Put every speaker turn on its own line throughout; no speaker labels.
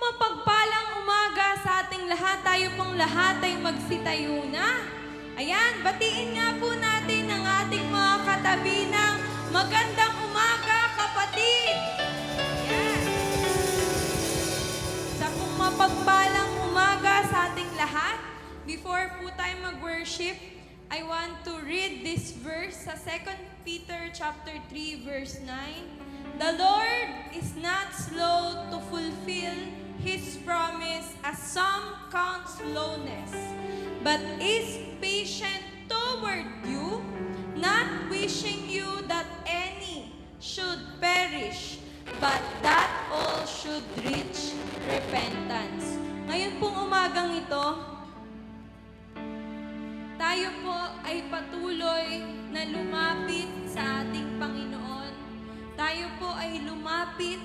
Mapagpalang umaga sa ating lahat. Tayo pong lahat ay magsitayo na. Ayan, batiin nga po natin ang ating mga katabi ng magandang umaga, kapatid. Ayan. Sa pong mapagpalang umaga sa ating lahat, before po tayo mag-worship, I want to read this verse sa 2 Peter chapter 3 verse 9. The Lord is not slow to fulfill His promise, as some count slowness, but is patient toward you, not wishing you that any should perish, but that all should reach repentance. Ngayon pong umagang ito, tayo po ay patuloy na lumapit sa ating Panginoon. Tayo po ay lumapit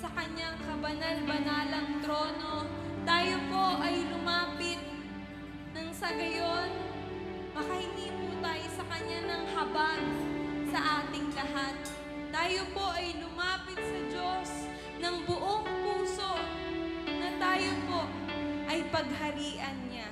sa Kanyang kabanal-banalang trono. Tayo po ay lumapit nang sa gayon, makahingi po tayo sa Kanya ng habag sa ating lahat. Tayo po ay lumapit sa Diyos ng buong puso na tayo po ay pagharian niya.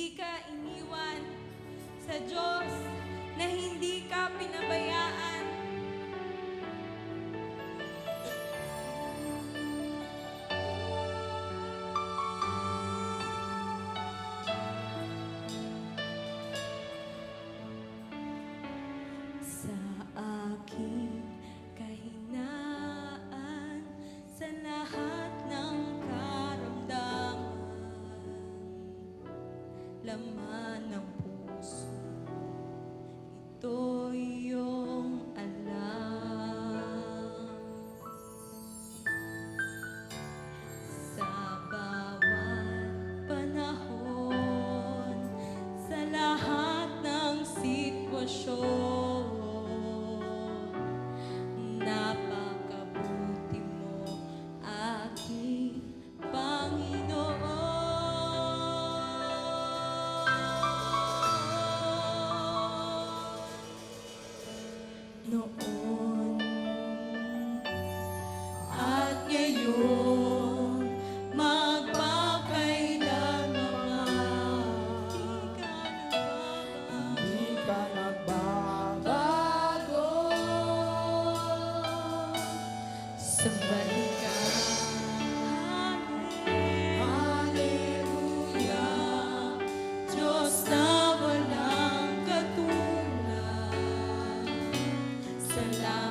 hindi ka iniwan, sa Diyos na hindi ka pinabayaan. Sa aking kahinaan, sa lahat ng karamdaman, laman ng puso, ito iyong alam. Sa bawat panahon, sa lahat ng sitwasyon, napakabuti mo, aking Panginoon. Noon at ngayon, magpakailanman,
Di ka nagbabago.
Sambay ka.
Hallelujah.
Diyos na walang katulad. Salamat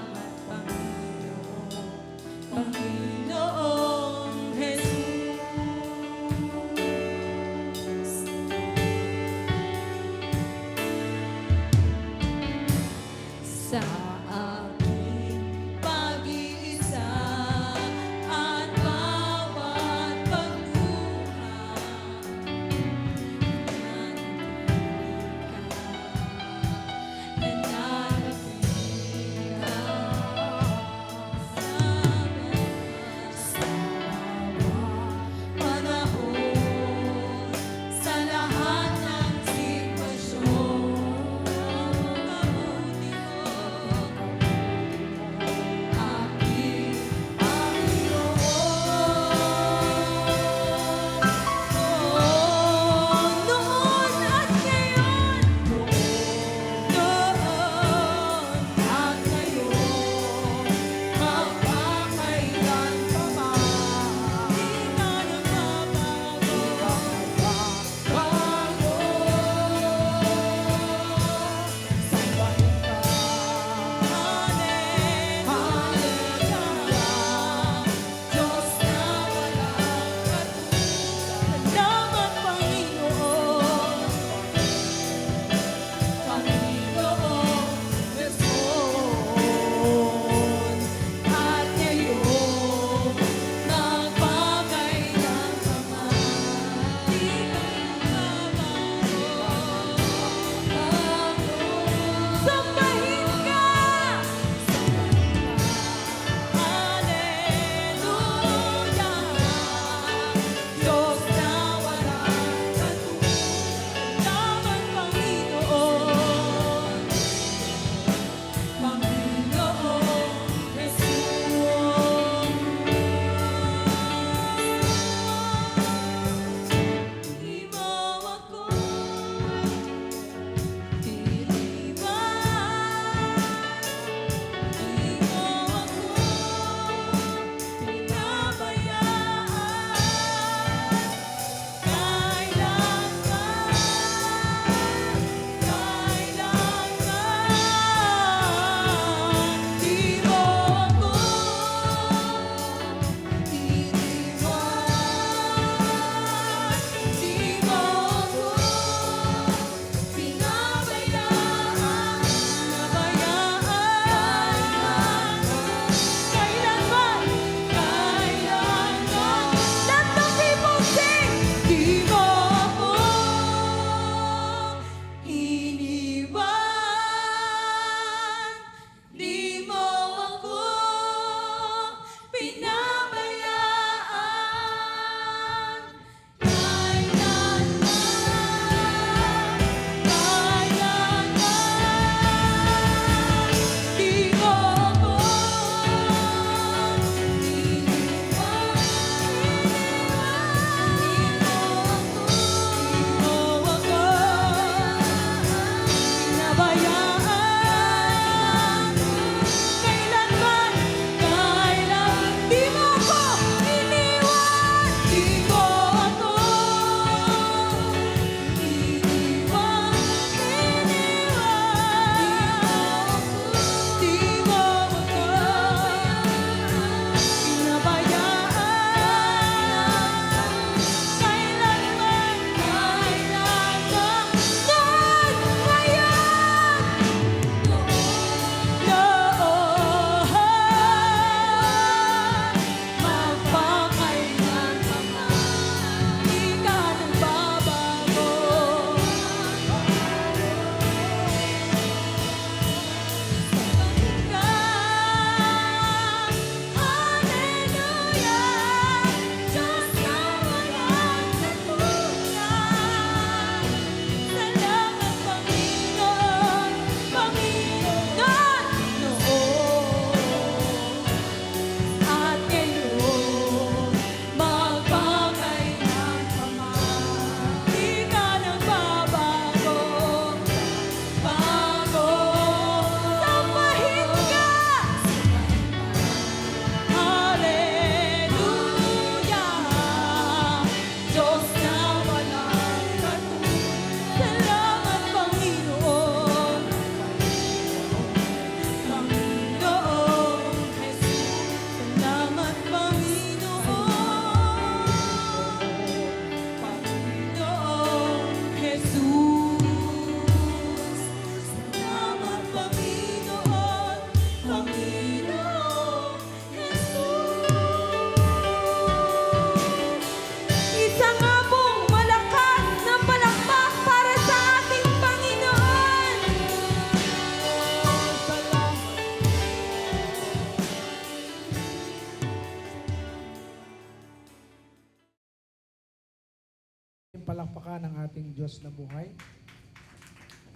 palakpakan ng ating Diyos na buhay?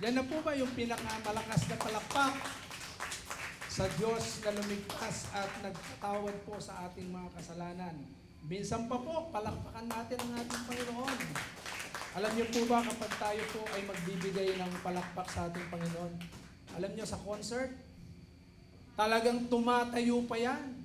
Yan na po ba yung pinakamalakas na palakpak sa Diyos na lumigtas at nagpatawad po sa ating mga kasalanan? Minsan pa po, palakpakan natin ang ating Panginoon. Alam niyo po ba kapag tayo po ay magbibigay ng palakpak sa ating Panginoon? Alam niyo sa concert, talagang tumatayo pa yan.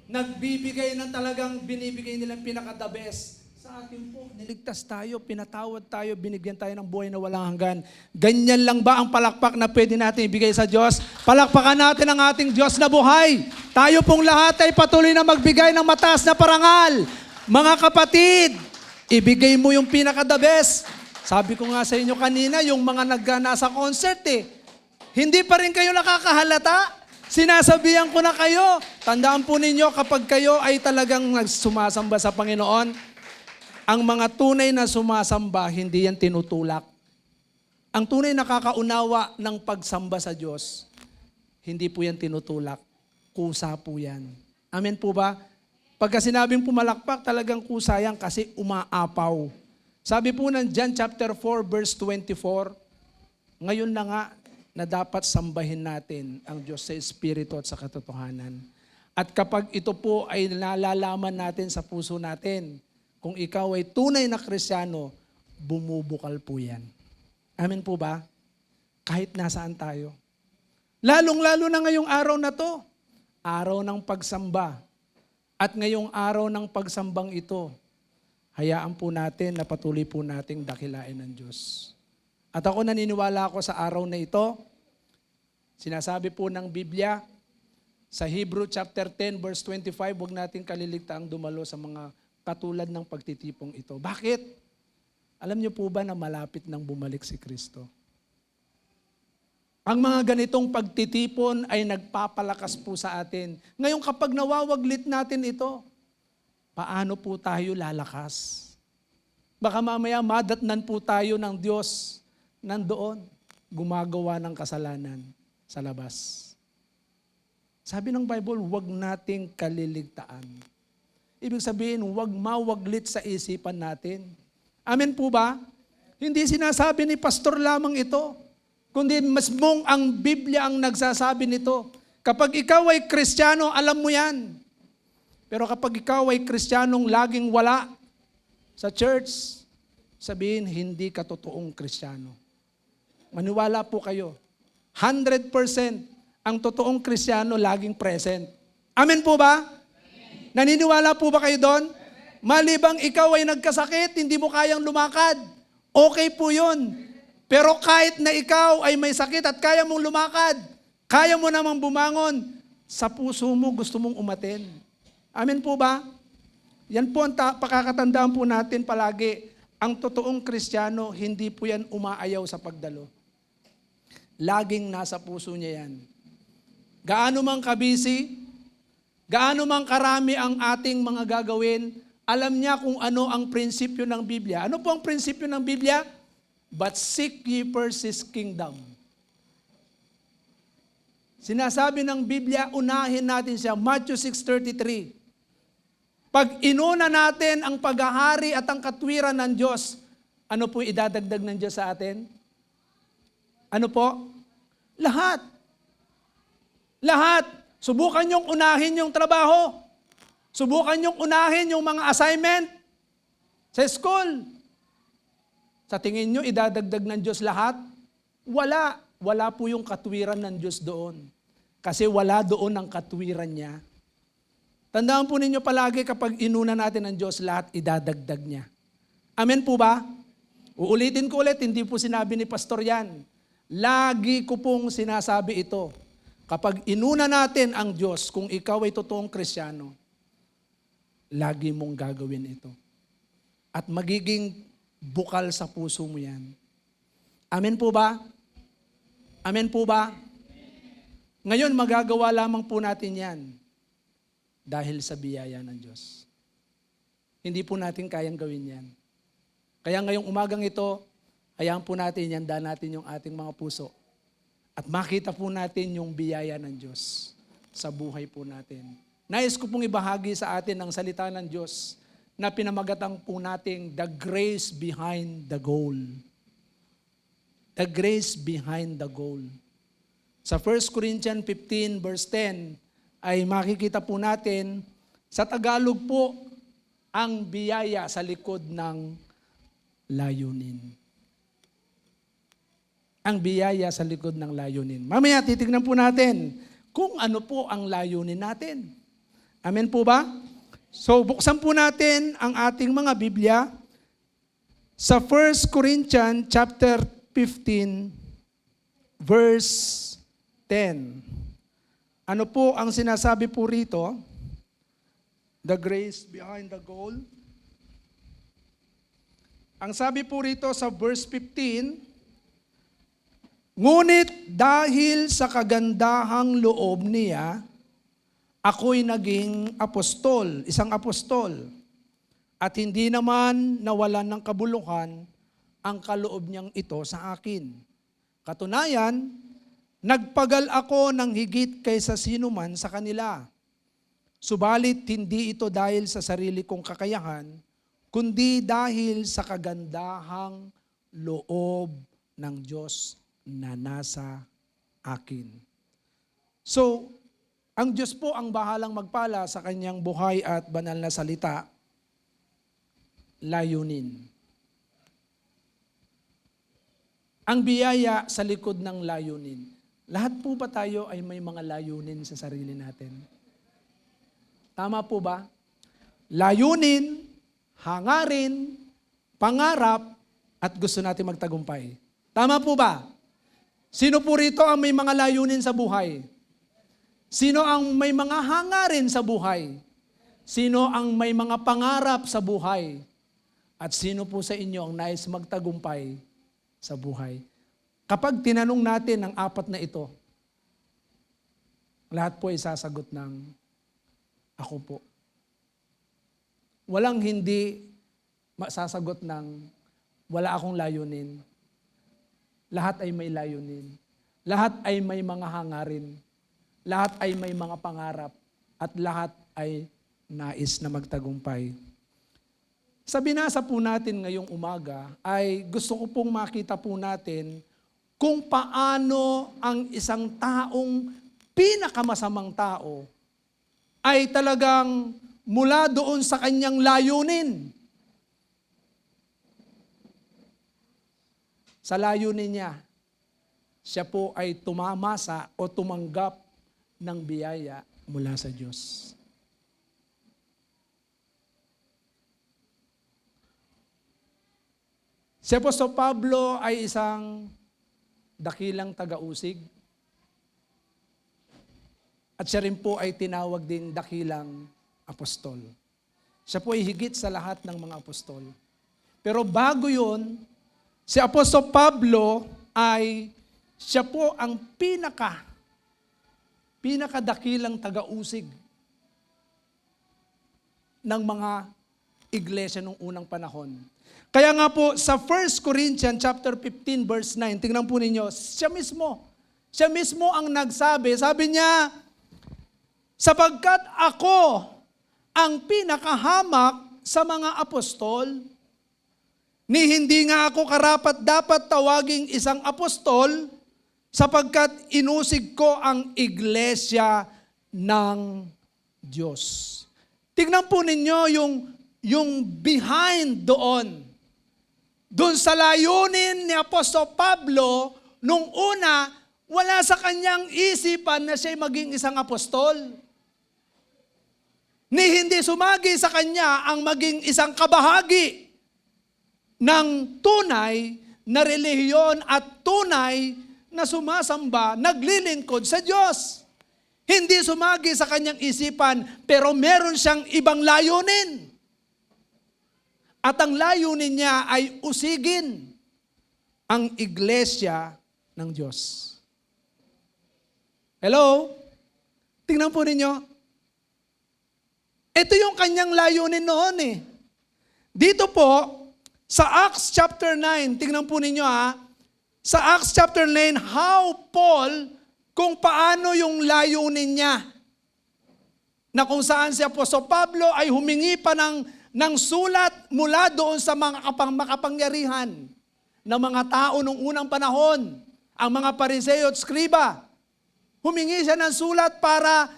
Nagbibigay ng talagang binibigay nilang pinaka-the best. Sa atin po, niligtas tayo, pinatawad tayo, binigyan tayo ng buhay na walang hanggan. Ganyan lang ba ang palakpak na pwede natin ibigay sa Diyos? Palakpakan natin ang ating Diyos na buhay. Tayo pong lahat ay patuloy na magbigay ng mataas na parangal. Mga kapatid, ibigay mo yung pinaka-the best. Sabi ko nga sa inyo kanina, yung mga nasa concert hindi pa rin kayo nakakahalata. Sinasabihan ko na kayo. Tandaan po ninyo kapag kayo ay talagang sumasamba sa Panginoon, ang mga tunay na sumasamba, hindi yan tinutulak. Ang tunay na nakakaunawa ng pagsamba sa Diyos, hindi po yan tinutulak. Kusa po yan. Amen po ba? Pagka sinabing pumalakpak, talagang kusa yan kasi umaapaw. Sabi po ng John chapter 4 verse 24, ngayon na nga na dapat sambahin natin ang Diyos sa Espiritu at sa katotohanan. At kapag ito po ay nalalaman natin sa puso natin, kung ikaw ay tunay na Kristiyano, bumubukal po yan. Amen po ba? Kahit nasaan tayo. Lalong-lalo na ngayong araw na to, araw ng pagsamba. At ngayong araw ng pagsambang ito, hayaan po natin na patuloy po nating dakilain ng Diyos. At ako naniniwala ako sa araw na ito, sinasabi po ng Biblia, sa Hebrew chapter 10 verse 25, huwag natin kaliligtaang dumalo sa mga katulad ng pagtitipong ito. Bakit? Alam niyo po ba na malapit nang bumalik si Kristo? Ang mga ganitong pagtitipon ay nagpapalakas po sa atin. Ngayon kapag nawawaglit natin ito, paano po tayo lalakas? Baka mamaya madatnan po tayo ng Diyos nandoon, gumagawa ng kasalanan sa labas. Sabi ng Bible, huwag nating kaliligtaan. Ibig sabihin, huwag mawaglit sa isipan natin. Amen po ba? Hindi sinasabi ni pastor lamang ito, kundi mismong ang Biblia ang nagsasabi nito. Kapag ikaw ay Kristiyano, alam mo yan. Pero kapag ikaw ay Kristiyanong laging wala sa church, sabihin, hindi ka totoong Kristiyano. Maniwala po kayo. 100% ang totoong Kristiyano laging present. Amen po ba? Naniniwala po ba kayo doon? Malibang ikaw ay nagkasakit, hindi mo kayang lumakad. Okay po yun. Pero kahit na ikaw ay may sakit at kaya mong lumakad, kaya mo namang bumangon, sa puso mo gusto mong umaten. Amen po ba? Yan po ang pakakatandaan po natin palagi. Ang totoong Kristiyano, hindi po yan umaayaw sa pagdalo. Laging nasa puso niya yan. Gaano mang kabisi, gaano mang karami ang ating mga gagawin, alam niya kung ano ang prinsipyo ng Biblia. Ano po ang prinsipyo ng Biblia? But seek ye first His kingdom. Sinasabi ng Biblia, unahin natin siya. Matthew 6:33. Pag inuna natin ang paghahari at ang katwiran ng Diyos, ano po idadagdag ng Diyos sa atin? Ano po? Lahat. Lahat. Subukan niyong unahin yung trabaho. Subukan niyong unahin yung mga assignment sa school. Sa tingin niyo, idadagdag ng Diyos lahat? Wala. Wala po yung katwiran ng Diyos doon. Kasi wala doon ang katwiran niya. Tandaan po ninyo palagi kapag inuna natin ng Diyos, lahat idadagdag niya. Amen po ba? Uulitin ko ulit, hindi po sinabi ni Pastor yan. Lagi ko pong sinasabi ito. Kapag inuna natin ang Diyos, kung ikaw ay totoong Kristiyano, lagi mong gagawin ito. At magiging bukal sa puso mo yan. Amen po ba? Amen po ba? Ngayon, magagawa lamang po natin yan dahil sa biyaya ng Diyos. Hindi po natin kayang gawin yan. Kaya ngayong umagang ito, hayaan po natin, yanda natin yung ating mga puso. At makita po natin yung biyaya ng Diyos sa buhay po natin. Nais ko pong ibahagi sa atin ang salita ng Diyos na pinamagatang po nating The Grace Behind the Goal. The grace behind the goal. Sa 1 Corinthians 15 verse 10 ay makikita po natin, sa Tagalog po, ang biyaya sa likod ng layunin. Ang biyaya sa likod ng layunin. Mamaya titignan po natin kung ano po ang layunin natin. Amen po ba? So buksan po natin ang ating mga Biblia sa 1 Corinthians chapter 15 verse 10. Ano po ang sinasabi po rito? The grace behind the goal. Ang sabi po rito sa verse 15, ngunit dahil sa kagandahang loob niya, ako'y naging apostol, isang apostol. At hindi naman nawalan ng kabuluhan ang kaloob niyang ito sa akin. Katunayan, nagpagal ako ng higit kaysa sino man sa kanila. Subalit hindi ito dahil sa sarili kong kakayahan, kundi dahil sa kagandahang loob ng Diyos na nasa akin. So, ang Diyos po ang bahalang magpala sa kanyang buhay at banal na salita, layunin. Ang biyaya sa likod ng layunin. Lahat po ba tayo ay may mga layunin sa sarili natin? Tama po ba? Layunin, hangarin, pangarap, at gusto natin magtagumpay. Tama po ba? Sino po rito ang may mga layunin sa buhay? Sino ang may mga hangarin sa buhay? Sino ang may mga pangarap sa buhay? At sino po sa inyo ang nais magtagumpay sa buhay? Kapag tinanong natin ang apat na ito, lahat po ay sasagot ng ako po. Walang hindi sasagot ng wala akong layunin. Lahat ay may layunin. Lahat ay may mga hangarin. Lahat ay may mga pangarap. At lahat ay nais na magtagumpay. Sa binasa po natin ngayong umaga, ay gusto ko pong makita po natin kung paano ang isang taong pinakamasamang tao ay talagang mula doon sa kanyang layunin. Sa layunin niya, siya po ay tumamasa o tumanggap ng biyaya mula sa Diyos. Si Apostol Pablo ay isang dakilang taga-usig. At siya rin po ay tinawag din dakilang apostol. Siya po ay higit sa lahat ng mga apostol. Pero bago yun, si Apostol Pablo ay siya po ang pinakadakilang taga-usig ng mga iglesia nung unang panahon. Kaya nga po sa 1 Corinthians chapter 15 verse 9, tingnan po ninyo, siya mismo ang nagsabi, sabi niya, sapagkat ako ang pinakahamak sa mga apostol, ni hindi nga ako karapat dapat tawaging isang apostol, sapagkat inusig ko ang iglesia ng Diyos. Tingnan po ninyo yung behind doon. Doon sa layunin ni Apostol Pablo, nung una, wala sa kanyang isipan na siya'y maging isang apostol. Ni hindi sumagi sa kanya ang maging isang kabahagi ng tunay na relihiyon at tunay na sumasamba, naglilingkod sa Diyos. Hindi sumagi sa kanyang isipan, pero meron siyang ibang layunin. At ang layunin niya ay usigin ang iglesia ng Diyos. Hello? Tingnan po ninyo. Ito yung kanyang layunin noon eh. Dito po, sa Acts chapter 9, tingnan po ninyo ha, sa Acts chapter 9, how Paul, kung paano yung layunin niya, na kung saan si Apostol Pablo ay humingi pa ng ng sulat mula doon sa mga makapangyarihan ng mga tao noong unang panahon, ang mga Pariseo at Skriba. Humingi siya ng sulat para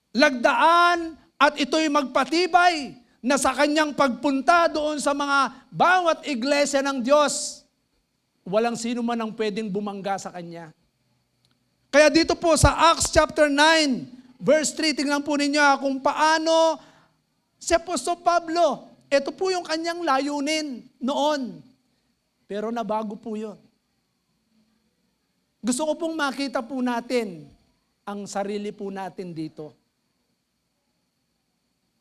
lagdaan at ito'y magpatibay na sa kanyang pagpunta doon sa mga bawat iglesia ng Diyos, walang sino man ang pwedeng bumangga sa kanya. Kaya dito po sa Acts chapter 9, verse 3, tingnan po ninyo kung paano si Apostol Pablo, ito po yung kanyang layunin noon. Pero nabago po yun. Gusto ko pong makita po natin ang sarili po natin dito.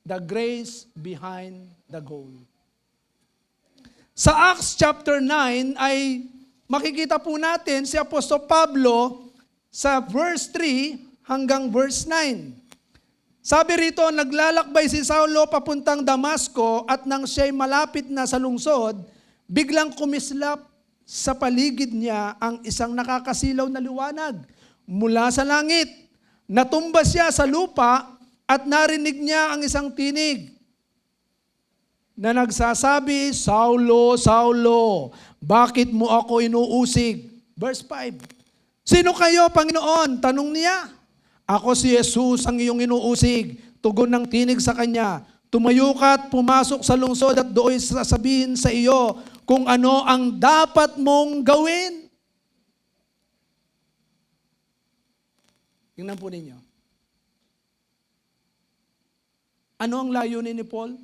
The grace behind the goal. Sa Acts chapter 9 ay makikita po natin si Apostol Pablo sa verse 3 hanggang verse 9. Sabi rito, naglalakbay si Saulo papuntang Damasco at nang siya'y malapit na sa lungsod, biglang kumislap sa paligid niya ang isang nakakasilaw na liwanag mula sa langit. Natumba siya sa lupa at narinig niya ang isang tinig na nagsasabi, Saulo, Saulo, bakit mo ako inuusig? Verse 5. Sino kayo, Panginoon? Tanong niya. Ako si Jesus ang iyong inuusig. Tugon ng tinig sa kanya. Tumayo ka at pumasok sa lungsod at doon sasabihin sa iyo kung ano ang dapat mong gawin. Tingnan po ninyo. Ano ang layunin ni Paul?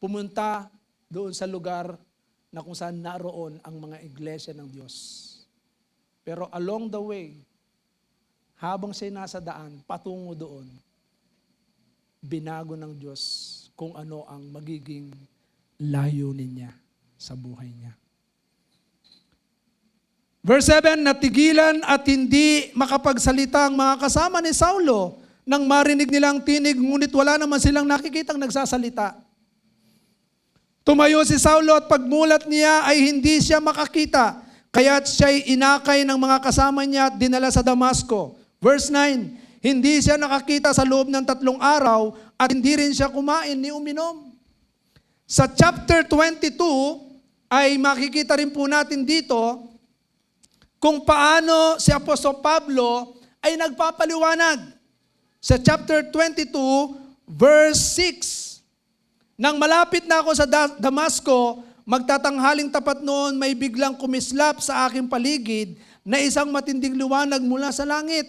Pumunta doon sa lugar na kung saan naroon ang mga iglesia ng Diyos. Pero along the way, habang siya nasa daan, patungo doon, binago ng Diyos kung ano ang magiging layunin niya sa buhay niya. Verse 7, natigilan at hindi makapagsalita ang mga kasama ni Saulo nang marinig nilang tinig, ngunit wala naman silang nakikitang nagsasalita. Tumayo si Saulo at pagmulat niya ay hindi siya makakita, kaya't siya'y inakay ng mga kasama niya at dinala sa Damasco. Verse 9, hindi siya nakakita sa loob ng 3 araw at hindi rin siya kumain ni uminom. Sa chapter 22 ay makikita rin po natin dito kung paano si Apostol Pablo ay nagpapaliwanag. Sa chapter 22, verse 6, nang malapit na ako sa Damasco, magtatanghaling tapat noon may biglang kumislap sa aking paligid na isang matinding liwanag mula sa langit.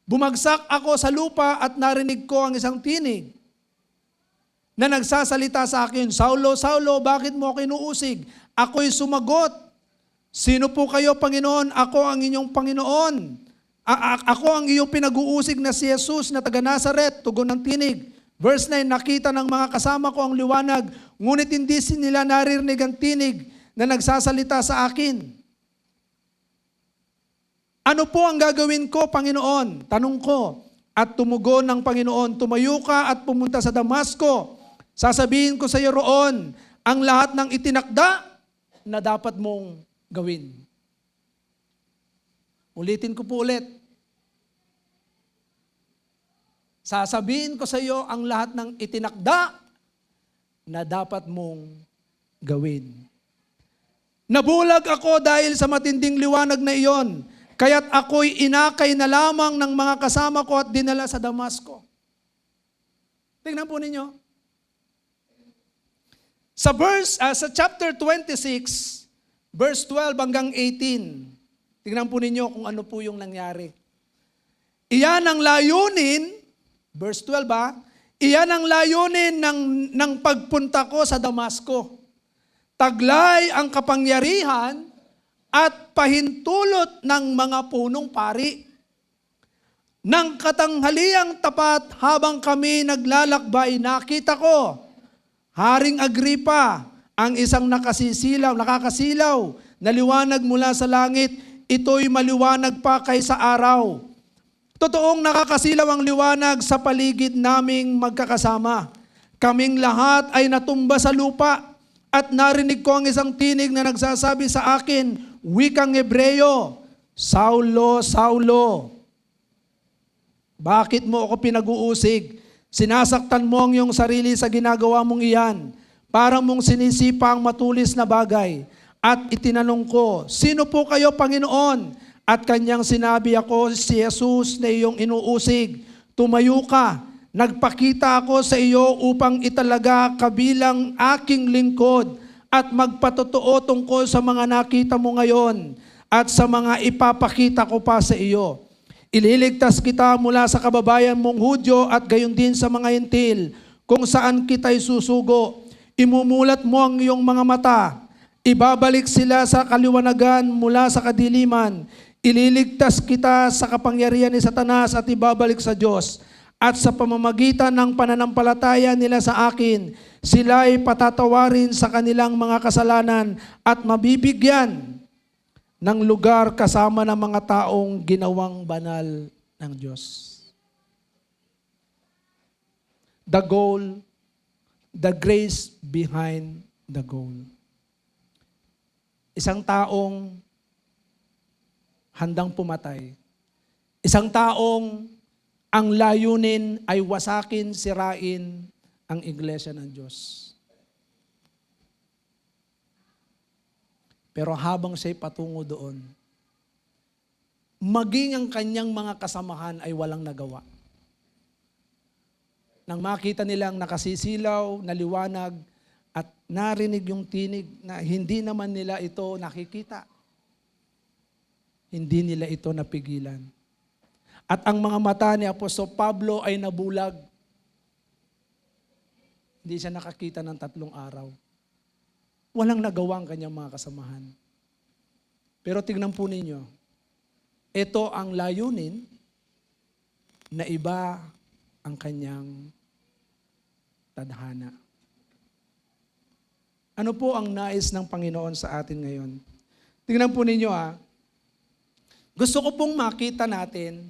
Bumagsak ako sa lupa at narinig ko ang isang tinig na nagsasalita sa akin, Saulo, Saulo, bakit mo ako inuusig? Ako'y sumagot, sino po kayo, Panginoon? Ako ang inyong Panginoon. Ako ang iyong pinag-uusig na si Jesus na taga Nazaret, tugon ng tinig. Verse 9, nakita ng mga kasama ko ang liwanag, ngunit hindi nila naririnig ang tinig na nagsasalita sa akin. Ano po ang gagawin ko, Panginoon? Tanong ko. At tumugon ng Panginoon, tumayo ka at pumunta sa Damasco. Sasabihin ko sa iyo roon ang lahat ng itinakda na dapat mong gawin. Ulitin ko po ulit. Sasabihin ko sa iyo ang lahat ng itinakda na dapat mong gawin. Nabulag ako dahil sa matinding liwanag na iyon. Kaya't ako'y inakay na lamang ng mga kasama ko at dinala sa Damasco. Tingnan po ninyo. Sa chapter 26, verse 12 hanggang 18, tingnan po ninyo kung ano po yung nangyari. Iyan ang layunin, verse 12 iyan ang layunin ng pagpunta ko sa Damasco. Taglay ang kapangyarihan at pahintulot ng mga punong pari. Nang katanghaliang tapat habang kami naglalakbay, nakita ko, Haring Agripa, ang isang nakakasilaw na liwanag mula sa langit, ito'y maliwanag pa kaysa araw. Totoong nakakasilaw ang liwanag sa paligid naming magkakasama. Kaming lahat ay natumba sa lupa at narinig ko ang isang tinig na nagsasabi sa akin, wikang Hebreo, Saulo, Saulo, bakit mo ako pinag-uusig? Sinasaktan mo ang iyong sarili sa ginagawa mong iyan. Para mong sinisipa ang matulis na bagay. At itinanong ko, sino po kayo, Panginoon? At kanyang sinabi, ako si Jesus na iyong inuusig. Tumayo ka, nagpakita ako sa iyo upang italaga kabilang aking lingkod at magpatotoo tungkol sa mga nakita mo ngayon at sa mga ipapakita ko pa sa iyo. Ililigtas kita mula sa kababayan mong Hudyo at gayon din sa mga Hentil, kung saan kita'y susugo. Imumulat mo ang iyong mga mata. Ibabalik sila sa kaliwanagan mula sa kadiliman. Ililigtas kita sa kapangyarihan ni Satanas at ibabalik sa Diyos. At sa pamamagitan ng pananampalataya nila sa akin, sila ay patatawarin sa kanilang mga kasalanan at mabibigyan ng lugar kasama ng mga taong ginawang banal ng Diyos. The goal, the grace behind the goal. Isang taong handang pumatay. Isang taong ang layunin ay wasakin, sirain ang iglesia ng Diyos. Pero habang siya'y patungo doon, maging ang kanyang mga kasamahan ay walang nagawa. Nang makita nilang nakasisilaw, naliwanag, at narinig yung tinig na hindi naman nila ito nakikita. Hindi nila ito napigilan. At ang mga mata ni Apostol Pablo ay nabulag. Hindi siya nakakita ng 3 araw. Walang nagawa ang kanyang mga kasamahan. Pero tignan po ninyo, ito ang layunin na iba ang kanyang tadhana. Ano po ang nais ng Panginoon sa atin ngayon? Tingnan po ninyo gusto ko pong makita natin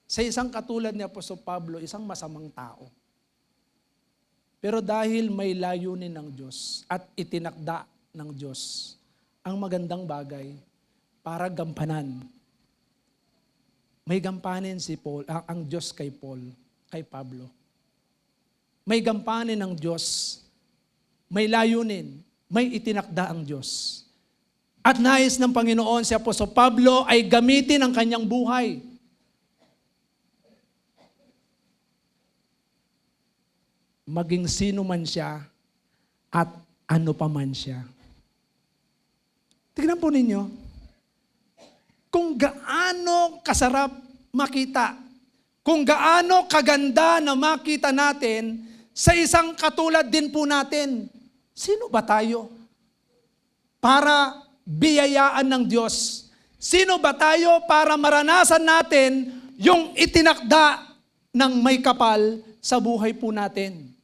sa isang katulad ni Apostol Pablo, isang masamang tao. Pero dahil may layunin ng Diyos at itinakda ng Diyos ang magandang bagay para gampanan. May gampanin si Paul, ang Diyos kay Paul, kay Pablo. May gampanin ng Diyos, may layunin, may itinakda ang Diyos. At nais ng Panginoon si Apostol Pablo ay gamitin ang kanyang buhay. Maging sino man siya at ano pa man siya. Tignan po ninyo, kung gaano kasarap makita, kung gaano kaganda na makita natin sa isang katulad din po natin. Sino ba tayo para biyayaan ng Diyos? Sino ba tayo para maranasan natin yung itinakda ng may kapal sa buhay po natin?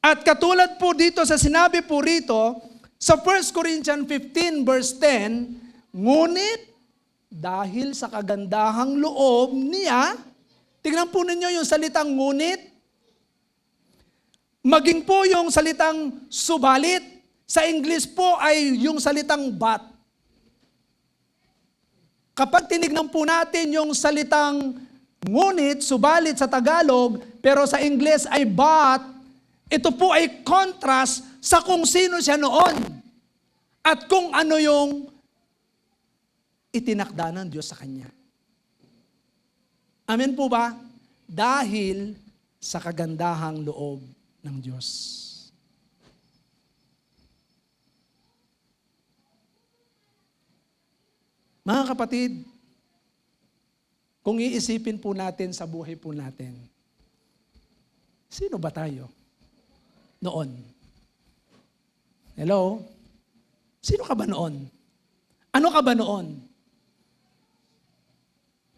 At katulad po dito sa sinabi po rito, sa 1 Corinthians 15 verse 10, ngunit dahil sa kagandahang loob niya, tingnan po ninyo yung salitang ngunit, maging po yung salitang subalit, sa English po ay yung salitang but. Kapag tinignan po natin yung salitang ngunit, subalit sa Tagalog, pero sa English ay but, ito po ay contrast sa kung sino siya noon at kung ano yung itinakda ng Diyos sa kanya. Amen po ba? Dahil sa kagandahang loob ng Diyos. Mga kapatid, kung iisipin po natin sa buhay po natin, sino ba tayo noon? Hello? Sino ka ba noon? Ano ka ba noon?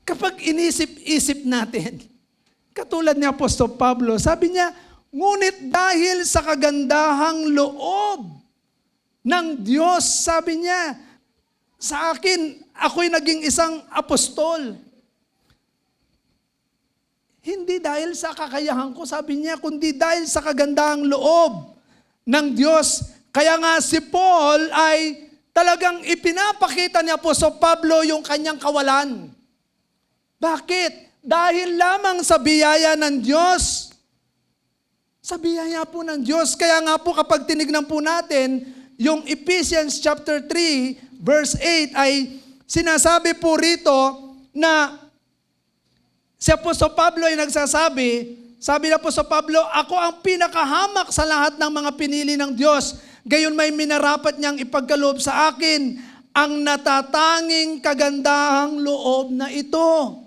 Kapag inisip-isip natin, katulad ni Apostol Pablo, sabi niya, ngunit dahil sa kagandahang loob ng Diyos, sabi niya, sa akin, ako'y naging isang apostol. Hindi dahil sa kakayahan ko, sabi niya, kundi dahil sa kagandahang loob ng Diyos. Kaya nga si Paul ay talagang ipinapakita ni Apostol Pablo yung kanyang kawalan. Bakit? Dahil lamang sa biyaya ng Diyos, Sa biyaya po ng Diyos. Kaya nga po kapag tinignan po natin, yung Ephesians chapter 3, verse 8 ay sinasabi po rito na si Apostol Pablo ay nagsasabi, sabi na po sa Pablo, ako ang pinakahamak sa lahat ng mga pinili ng Diyos. Gayon may minarapat niyang ipagkaloob sa akin ang natatanging kagandahang loob na ito,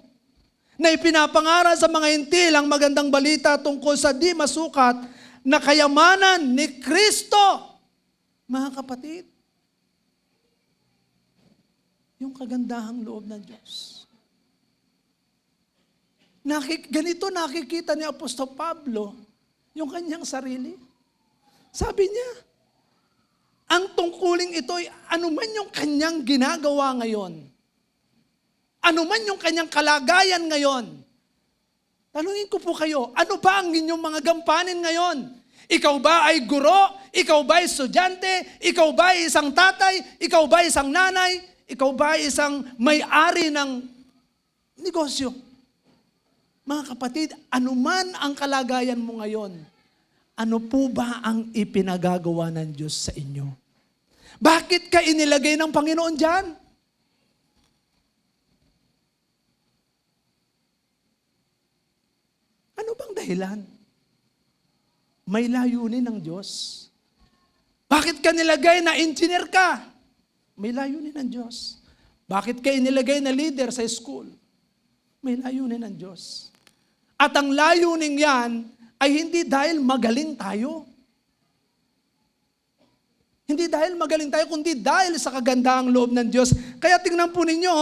na ipinapangaral sa mga hintil ang magandang balita tungkol sa di masukat na kayamanan ni Kristo. Mga kapatid, yung kagandahang loob ng Diyos. Ganito nakikita ni Apostol Pablo yung kanyang sarili. Sabi niya, ang tungkuling ito ay anuman yung kanyang ginagawa ngayon, anuman yung kanyang kalagayan ngayon, tanungin ko po kayo, ano ba ang inyong mga gampanin ngayon? Ikaw ba ay guro? Ikaw ba ay estudyante? Ikaw ba ay isang tatay? Ikaw ba ay isang nanay? Ikaw ba ay isang may-ari ng negosyo? Mga kapatid, anuman ang kalagayan mo ngayon, ano po ba ang ipinagagawa ng Diyos sa inyo? Bakit ka inilagay ng Panginoon dyan? Ano bang dahilan? May layunin ng Diyos. Bakit ka nilagay na engineer ka? May layunin ng Diyos. Bakit ka inilagay na leader sa school? May layunin ng Diyos. At ang layunin yan ay hindi dahil magaling tayo. Hindi dahil magaling tayo, kundi dahil sa kagandahang loob ng Diyos. Kaya tingnan po ninyo,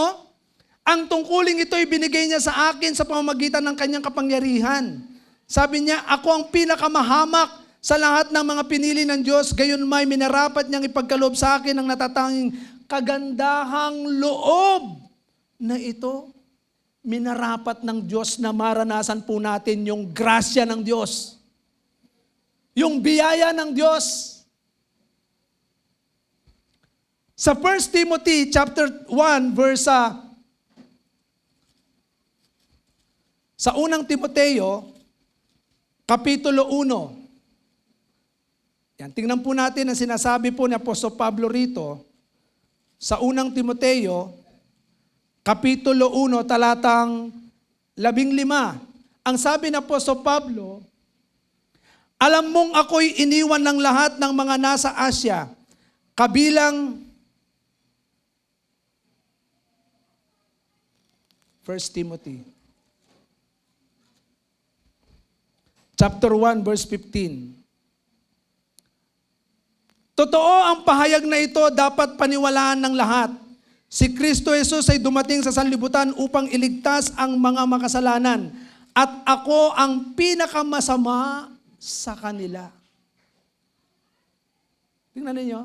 ang tungkuling ito ay binigay niya sa akin sa pamamagitan ng kanyang kapangyarihan. Sabi niya, ako ang pinakamahamak sa lahat ng mga pinili ng Diyos, gayon may minarapat niyang ipagkaloob sa akin ang natatanging kagandahang loob na ito. Minarapat ng Diyos na maranasan po natin yung grasya ng Diyos. Yung biyaya ng Diyos. Sa 1 Timothy chapter 1 verse sa unang Timoteo, kapitulo 1. Yan, tingnan po natin ang sinasabi po ni Apostol Pablo rito sa unang Timoteo, Kapitulo 1, talatang 15. Ang sabi ng Apostol Pablo, alam mong ako'y iniwan ng lahat ng mga nasa Asya, kabilang 1 Timothy. Chapter 1, verse 15. Totoo ang pahayag na ito, dapat paniwalaan ng lahat. Si Kristo Jesus ay dumating sa sanlibutan upang iligtas ang mga makasalanan. At ako ang pinakamasama sa kanila. Tingnan ninyo.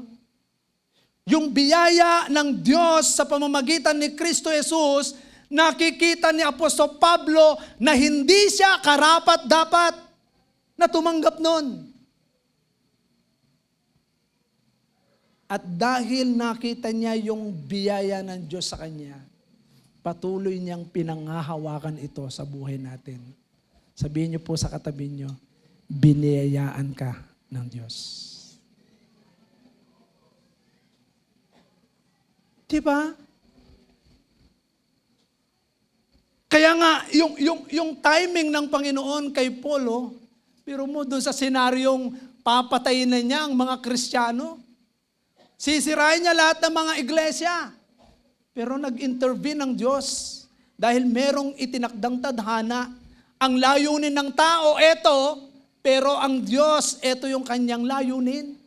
Yung biyaya ng Diyos sa pamamagitan ni Kristo Jesus, nakikita ni Apostol Pablo na hindi siya karapat-dapat na tumanggap nun. At dahil nakita niya yung biyaya ng Diyos sa kanya, patuloy niyang pinanghahawakan ito sa buhay natin. Sabihin niyo po sa katabi niyo, biniyayaan ka ng Diyos. Diba? Kaya nga, yung timing ng Panginoon kay Paul, pero mo doon sa senaryong papatayin na niya ang mga Kristiyano, sisirain niya lahat ng mga iglesia. Pero nag-intervene ang Diyos dahil merong itinakdang tadhana. Ang layunin ng tao, eto, pero ang Diyos, eto yung kanyang layunin.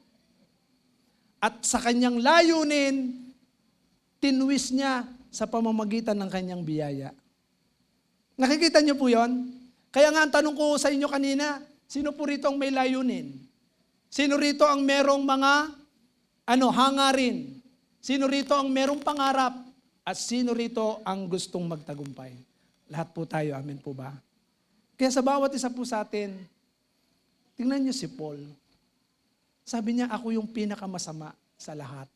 At sa kanyang layunin, tinwist niya sa pamamagitan ng kanyang biyaya. Nakikita niyo po yon? Kaya nga ang tanong ko sa inyo kanina, sino po rito ang may layunin? Sino rito ang merong mga hangarin? Sino rito ang merong pangarap? At sino rito ang gustong magtagumpay? Lahat po tayo, amen po ba? Kaya sa bawat isa po sa atin, tingnan niyo si Paul. Sabi niya, ako yung pinakamasama sa lahat.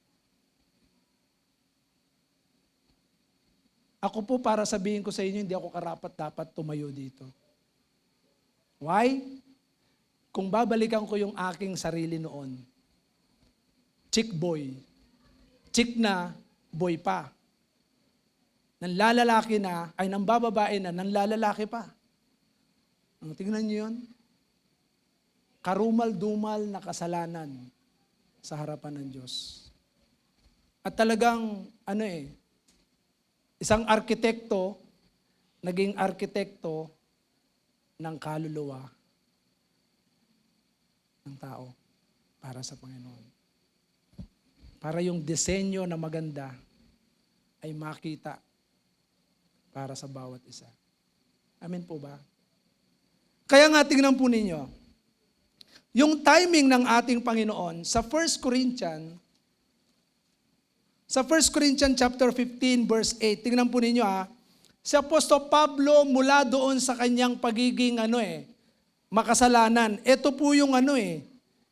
Ako po, para sabihin ko sa inyo, hindi ako karapat-dapat tumayo dito. Why? kung babalikan ko yung aking sarili noon, chick boy, chick na, boy pa. Nanlalalaki na, ay nambababae na, nanlalalaki pa. Tingnan niyo yun. Karumal-dumal na kasalanan sa harapan ng Diyos. At talagang, isang arkitekto, naging arkitekto ng kaluluwa ng tao para sa Panginoon. Para yung disenyo na maganda ay makita para sa bawat isa. Amen po ba? Kaya nga tingnan po ninyo, yung timing ng ating Panginoon sa 1 Corinthians chapter 15 verse 8, tingnan po ninyo si Apostol Pablo mula doon sa kanyang pagiging makasalanan. Ito po yung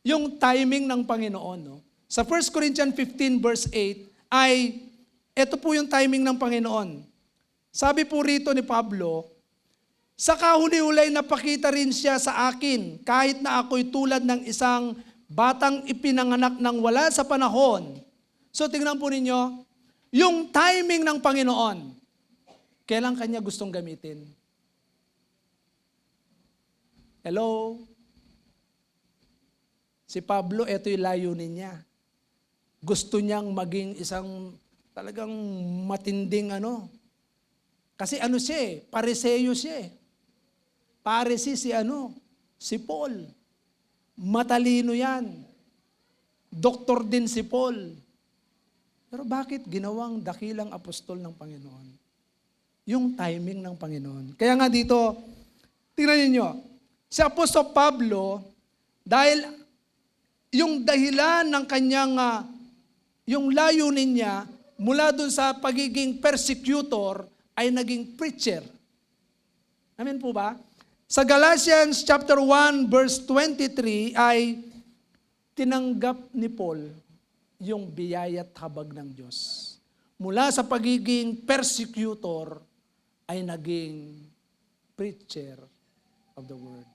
yung timing ng Panginoon. No? Sa 1 Corinthians 15 verse 8 ay, ito po yung timing ng Panginoon. Sabi po rito ni Pablo, sa kahuli-hulay napakita rin siya sa akin, kahit na ako'y tulad ng isang batang ipinanganak ng wala sa panahon. So tingnan po ninyo, yung timing ng Panginoon, kailan kanya gustong gamitin? Hello? Si Pablo, ito yung layunin niya. Gusto niyang maging isang talagang matinding Kasi siya Pariseo siya Parisi si Paul. Matalino yan. Doktor din si Paul. Pero bakit ginawang dakilang apostol ng Panginoon? Yung timing ng Panginoon. Kaya nga dito, tingnan niyo, si Apostol Pablo, dahil yung dahilan ng kanyang, yung layunin niya, mula dun sa pagiging persecutor, ay naging preacher. Amen po ba? Sa Galatians chapter 1 verse 23 ay tinanggap ni Paul yung biyaya at habag ng Diyos. Mula sa pagiging persecutor ay naging preacher of the word.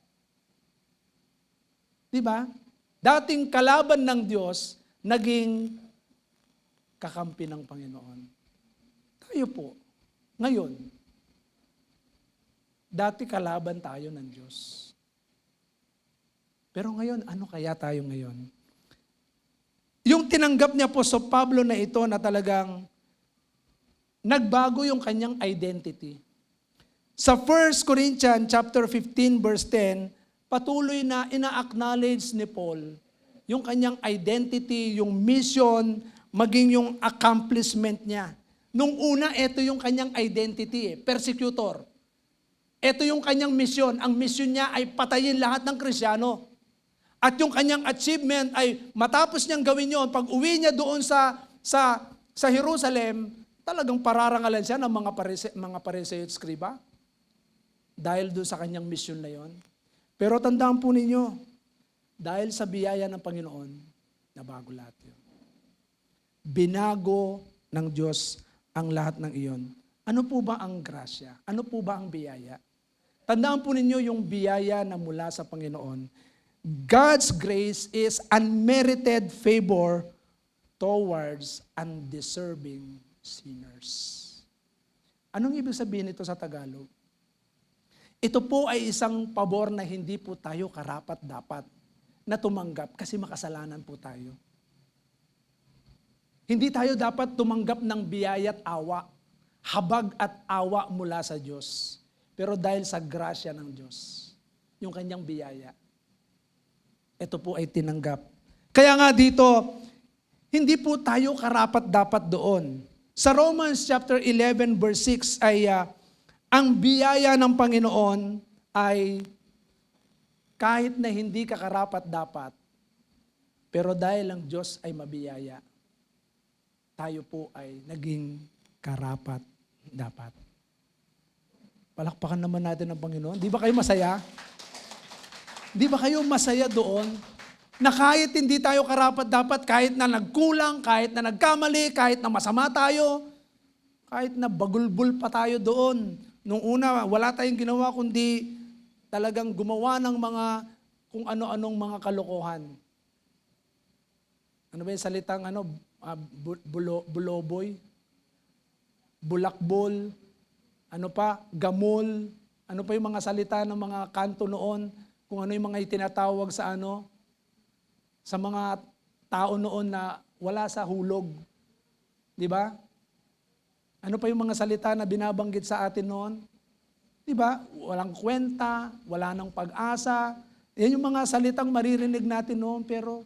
Diba? Dating kalaban ng Diyos, naging kakampi ng Panginoon. Tayo po, ngayon, dati kalaban tayo ng Diyos. Pero ngayon, ano kaya tayo ngayon? Yung tinanggap ni Apostol Pablo na ito na talagang nagbago yung kanyang identity. Sa 1 Corinthians chapter 15 verse 10, patuloy na ina-acknowledge ni Paul yung kanyang identity, yung mission, maging yung accomplishment niya. Nung una, ito yung kanyang identity, persecutor. Ito yung kanyang mission. Ang mission niya ay patayin lahat ng Kristiyano. At yung kanyang achievement ay matapos niyang gawin yon, pag uwi niya doon sa Jerusalem, talagang pararangalan siya ng mga Pariseo at Skriba. Dahil doon sa kanyang mission na yon. Pero tandaan po ninyo, dahil sa biyaya ng Panginoon, nabago lahat yun. Binago ng Diyos ang lahat ng iyon. Ano po ba ang grasya? Ano po ba ang biyaya? Tandaan po ninyo yung biyaya na mula sa Panginoon. God's grace is unmerited favor towards undeserving sinners. Anong ibig sabihin nito sa Tagalog? Ito po ay isang pabor na hindi po tayo karapat-dapat na tumanggap kasi makasalanan po tayo. Hindi tayo dapat tumanggap ng biyaya at awa, habag at awa mula sa Diyos. Pero dahil sa grasya ng Diyos, yung kanyang biyaya, ito po ay tinanggap. Kaya nga dito, hindi po tayo karapat-dapat doon. Sa Romans chapter 11 verse 6 ay ang biyaya ng Panginoon ay kahit na hindi ka karapat-dapat, pero dahil ang Diyos ay mabiyaya, tayo po ay naging karapat-dapat. Palakpakan naman natin ang Panginoon. Di ba kayo masaya? Di ba kayo masaya doon? Na kahit hindi tayo karapat-dapat, kahit na nagkulang, kahit na nagkamali, kahit na masama tayo, kahit na bagulbul pa tayo doon. Nung una, wala tayong ginawa kundi talagang gumawa ng mga kung ano-anong mga kalokohan. Ano ba yung salitang buloboy, bulakbol, ano pa, gamol, ano pa yung mga salita ng mga kanto noon, kung ano yung mga itinatawag sa sa mga tao noon na wala sa hulog. Di ba? Ano pa yung mga salita na binabanggit sa atin noon? Di ba? Walang kwenta, wala nang pag-asa. Yan yung mga salitang maririnig natin noon, pero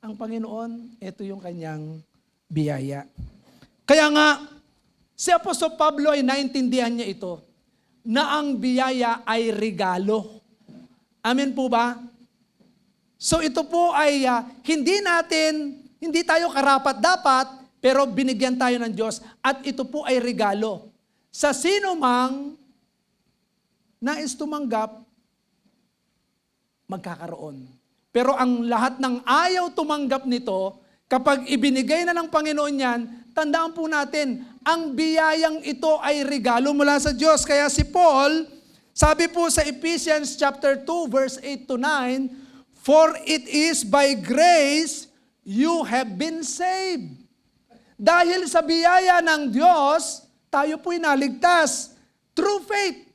ang Panginoon, ito yung kanyang biyaya. Kaya nga, si Apostol Pablo ay naintindihan niya ito, na ang biyaya ay regalo. Amen po ba? So ito po ay hindi tayo karapat-dapat, pero binigyan tayo ng Diyos at ito po ay regalo. Sa sino mang nais tumanggap, magkakaroon. Pero ang lahat ng ayaw tumanggap nito, kapag ibinigay na ng Panginoon yan, tandaan po natin, ang biyayang ito ay regalo mula sa Diyos. Kaya si Paul, sabi po sa Ephesians chapter 2, verse 8 to 9, "For it is by grace you have been saved." Dahil sa biyaya ng Diyos, tayo po'y naligtas through faith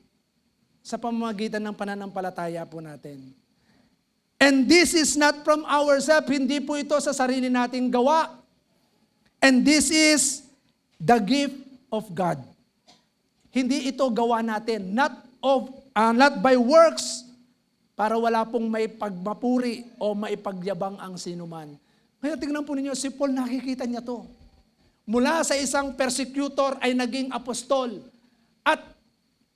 sa pamamagitan ng pananampalataya po natin. And this is not from ourselves, hindi po ito sa sarili nating gawa. And this is the gift of God. Hindi ito gawa natin, not by works, para wala pong may pagmapuri o maipagyabang ang sinuman. Kaya tingnan po ninyo, si Paul nakikita niya to. Mula sa isang persecutor ay naging apostol. At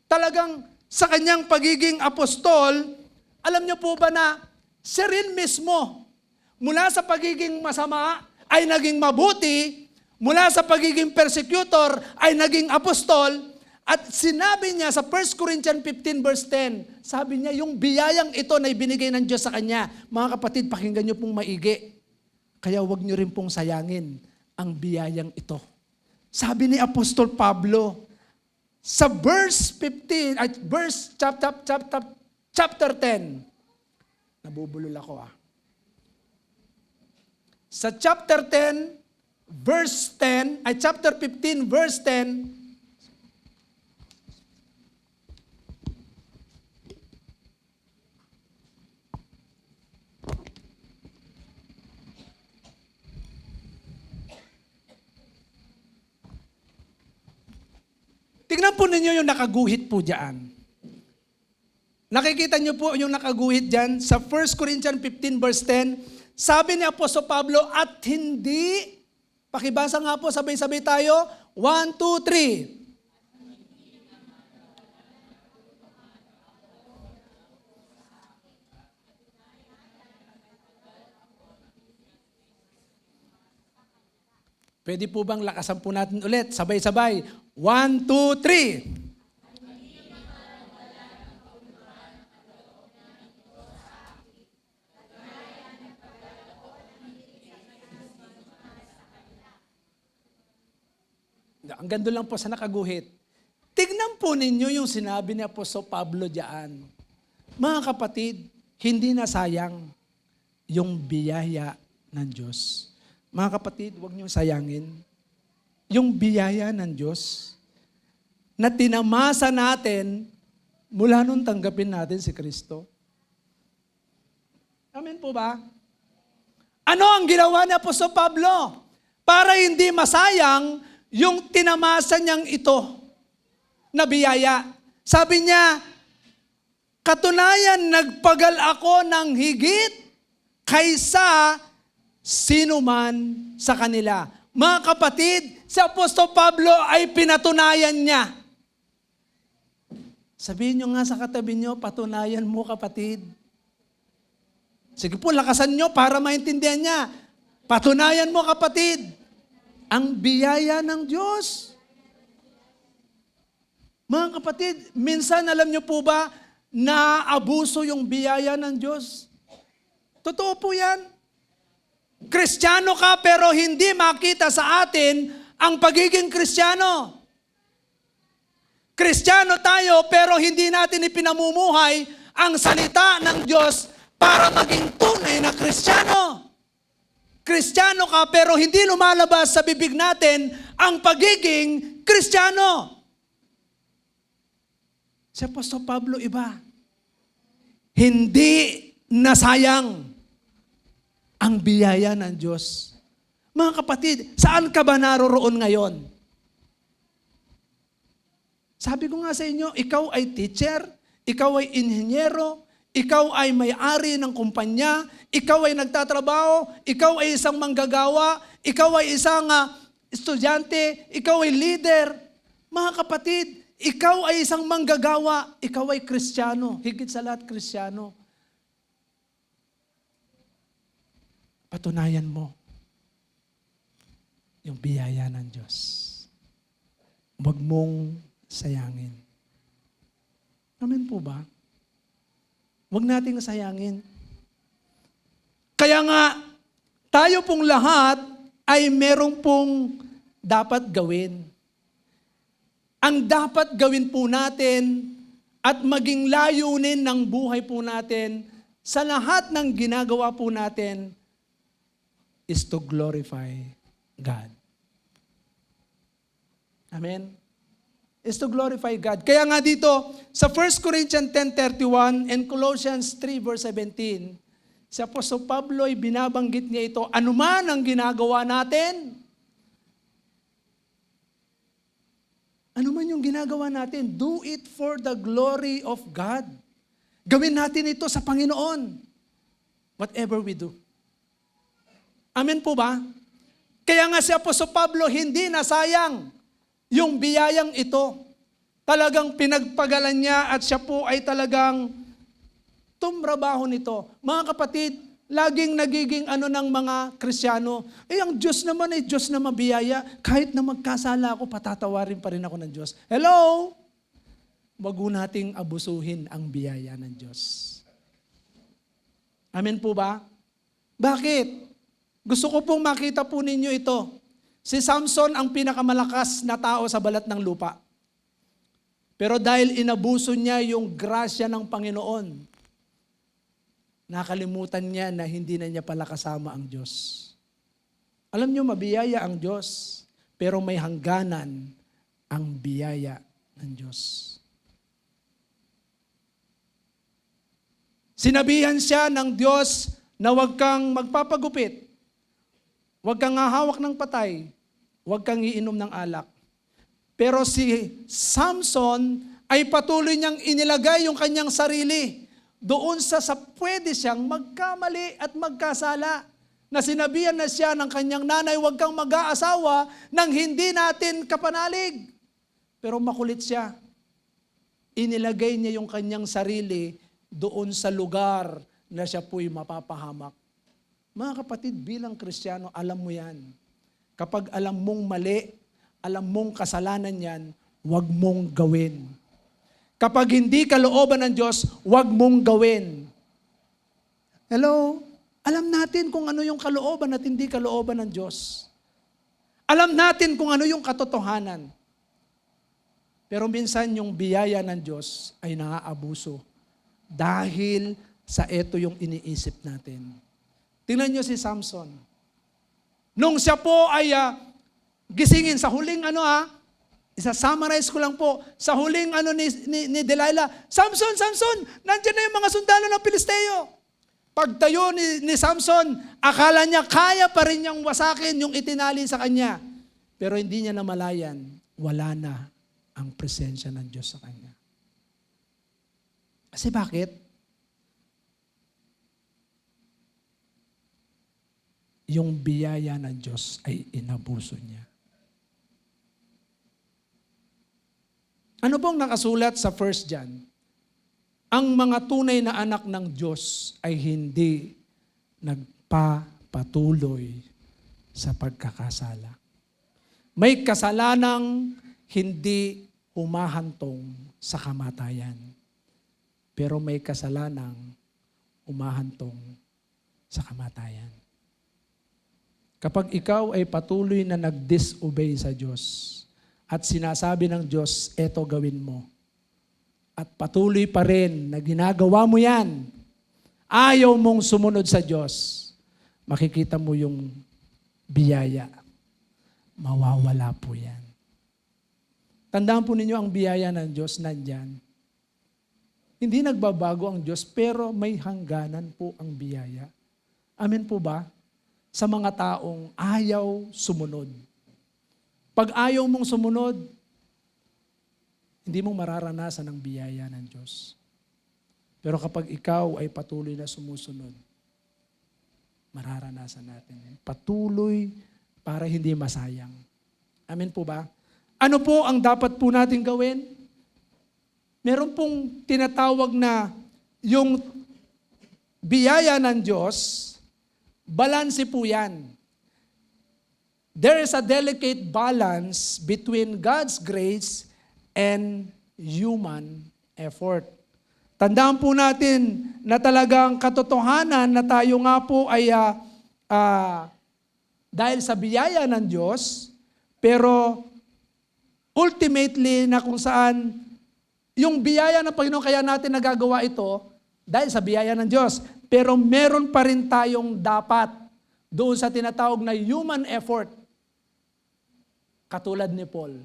talagang sa kanyang pagiging apostol, alam niyo po ba na siya rin mismo, mula sa pagiging masama ay naging mabuti, mula sa pagiging persecutor ay naging apostol, at sinabi niya sa 1 Corinthians 15 verse 10, sabi niya, yung biyayang ito na ibinigay ng Diyos sa kanya, mga kapatid, pakinggan niyo pong maigi. Kaya huwag niyo rin pong sayangin ang biyayang ito. Sabi ni Apostol Pablo, sa verse 15, chapter 10, nabubulol ako Sa chapter 10, verse 10, chapter 15, verse 10, tignan po ninyo yung nakaguhit po diyan. Nakikita niyo po yung nakaguhit dyan sa 1 Corinthians 15 verse 10. Sabi ni Apostol Pablo, at hindi, pakibasa nga po, sabay-sabay tayo, 1, 2, 3. Pwede po bang lakasan po natin ulit, sabay-sabay, 1, 2, 3. Ang ganda lang po sa nakaguhit. Tignan po ninyo yung sinabi ni Apostol Pablo diyan. Mga kapatid, hindi na sayang yung biyaya ng Diyos. Mga kapatid, huwag niyo sayangin yung biyaya ng Diyos na tinamasa natin mula nung tanggapin natin si Kristo. Amen po ba? Ano ang ginawa ni Apostol Pablo? Para hindi masayang yung tinamasa niyang ito na biyaya. Sabi niya, katunayan nagpagal ako ng higit kaysa sino man sa kanila. Mga kapatid, si Apostol Pablo ay pinatunayan niya. Sabihin niyo nga sa katabi niyo, patunayan mo kapatid. Sige po, lakasan niyo para maintindihan niya. Patunayan mo kapatid. Ang biyaya ng Diyos. Mga kapatid, minsan alam niyo po ba na abuso yung biyaya ng Diyos? Totoo po yan. Kristiyano ka pero hindi makita sa atin ang pagiging Kristiyano. Kristiyano tayo pero hindi natin ipinamumuhay ang salita ng Diyos para maging tunay na Kristiyano. Kristiyano ka pero hindi lumalabas sa bibig natin ang pagiging Kristiyano. Si Apostol Pablo iba. Hindi nasayang ang biyaya ng Diyos. Mga kapatid, saan ka ba naroroon ngayon? Sabi ko nga sa inyo, ikaw ay teacher, ikaw ay inhenyero, ikaw ay may-ari ng kumpanya, ikaw ay nagtatrabaho, ikaw ay isang manggagawa, ikaw ay isang estudyante, ikaw ay leader. Mga kapatid, ikaw ay isang manggagawa, ikaw ay Kristiyano, higit sa lahat Kristiyano. Patunayan mo yung biyaya ng Diyos. Huwag mong sayangin. Amen po ba? Huwag nating sayangin. Kaya nga, tayo pong lahat ay merong pong dapat gawin. Ang dapat gawin po natin at maging layunin ng buhay po natin sa lahat ng ginagawa po natin is to glorify God. Amen? Is to glorify God. Kaya nga dito, sa 1 Corinthians 10:31 and Colossians 3 verse 17, si Apostol Pablo ay binabanggit niya ito, anuman ang ginagawa natin, anuman yung ginagawa natin, do it for the glory of God. Gawin natin ito sa Panginoon. Whatever we do. Amen po ba? Kaya nga si Apostol Pablo hindi nasayang yung biyayang ito. Talagang pinagpagalan niya at siya po ay talagang tumrabaho nito. Mga kapatid, laging nagiging ng mga Kristiyano, ang Diyos naman ay Diyos na mabiyaya. Kahit na magkasala ako, patatawarin pa rin ako ng Diyos. Hello? Wag nating abusuhin ang biyaya ng Diyos. Amen po ba? Bakit? Gusto ko pong makita po ninyo ito. Si Samson ang pinakamalakas na tao sa balat ng lupa. Pero dahil inabuso niya yung grasya ng Panginoon, nakalimutan niya na hindi na niya pala kasama ang Diyos. Alam niyo, mabiyaya ang Diyos, pero may hangganan ang biyaya ng Diyos. Sinabihan siya ng Diyos na huwag kang magpapagupit, huwag kang hahawak ng patay, huwag kang iinom ng alak. Pero si Samson ay patuloy niyang inilagay yung kanyang sarili doon sa pwede siyang magkamali at magkasala. Na sinabihan na siya ng kanyang nanay, huwag kang mag-aasawa nang hindi natin kapanalig. Pero makulit siya. Inilagay niya yung kanyang sarili doon sa lugar na siya po'y mapapahamak. Mga kapatid, bilang Kristiyano, alam mo yan. Kapag alam mong mali, alam mong kasalanan yan, huwag mong gawin. Kapag hindi kalooban ng Diyos, huwag mong gawin. Hello? Alam natin kung ano yung kalooban at hindi kalooban ng Diyos. Alam natin kung ano yung katotohanan. Pero minsan yung biyaya ng Diyos ay naaabuso dahil sa ito yung iniisip natin. Tingnan nyo si Samson. Nung siya po ay gisingin sa huling isa-summarize ko lang po, sa huling ni Delilah, Samson, Samson, nandiyan na yung mga sundalo ng Pilisteo. Pagtayo ni Samson, akala niya kaya pa rin niyang wasakin yung itinali sa kanya. Pero hindi niya namalayan, wala na ang presensya ng Diyos sa kanya. Kasi bakit? Yung biyaya ng Diyos ay inabuso niya. Ano pong nakasulat sa 1 John? Ang mga tunay na anak ng Diyos ay hindi nagpapatuloy sa pagkakasala. May kasalanang hindi humahantong sa kamatayan. Pero may kasalanang humahantong sa kamatayan. Kapag ikaw ay patuloy na nag-disobey sa Diyos, at sinasabi ng Diyos, eto gawin mo. At patuloy pa rin na ginagawa mo yan. ayaw mong sumunod sa Diyos, makikita mo yung biyaya. Mawawala po yan. Tandaan po ninyo, ang biyaya ng Diyos nandyan. Hindi nagbabago ang Diyos, pero may hangganan po ang biyaya. Amen po ba? Sa mga taong ayaw sumunod. Pag ayaw mong sumunod, hindi mo mararanasan ang biyaya ng Diyos. Pero kapag ikaw ay patuloy na sumusunod, mararanasan natin. Patuloy para hindi masayang. Amen po ba? Ano po ang dapat po natin gawin? Meron pong tinatawag na yung biyaya ng Diyos, balanse po yan. There is a delicate balance between God's grace and human effort. Tandaan po natin na talagang katotohanan na tayo nga po ay dahil sa biyaya ng Diyos, pero ultimately na kung saan yung biyaya ng Panginoon kaya natin nagagawa ito dahil sa biyaya ng Diyos. Pero meron pa rin tayong dapat doon sa tinatawag na human effort. Katulad ni Paul,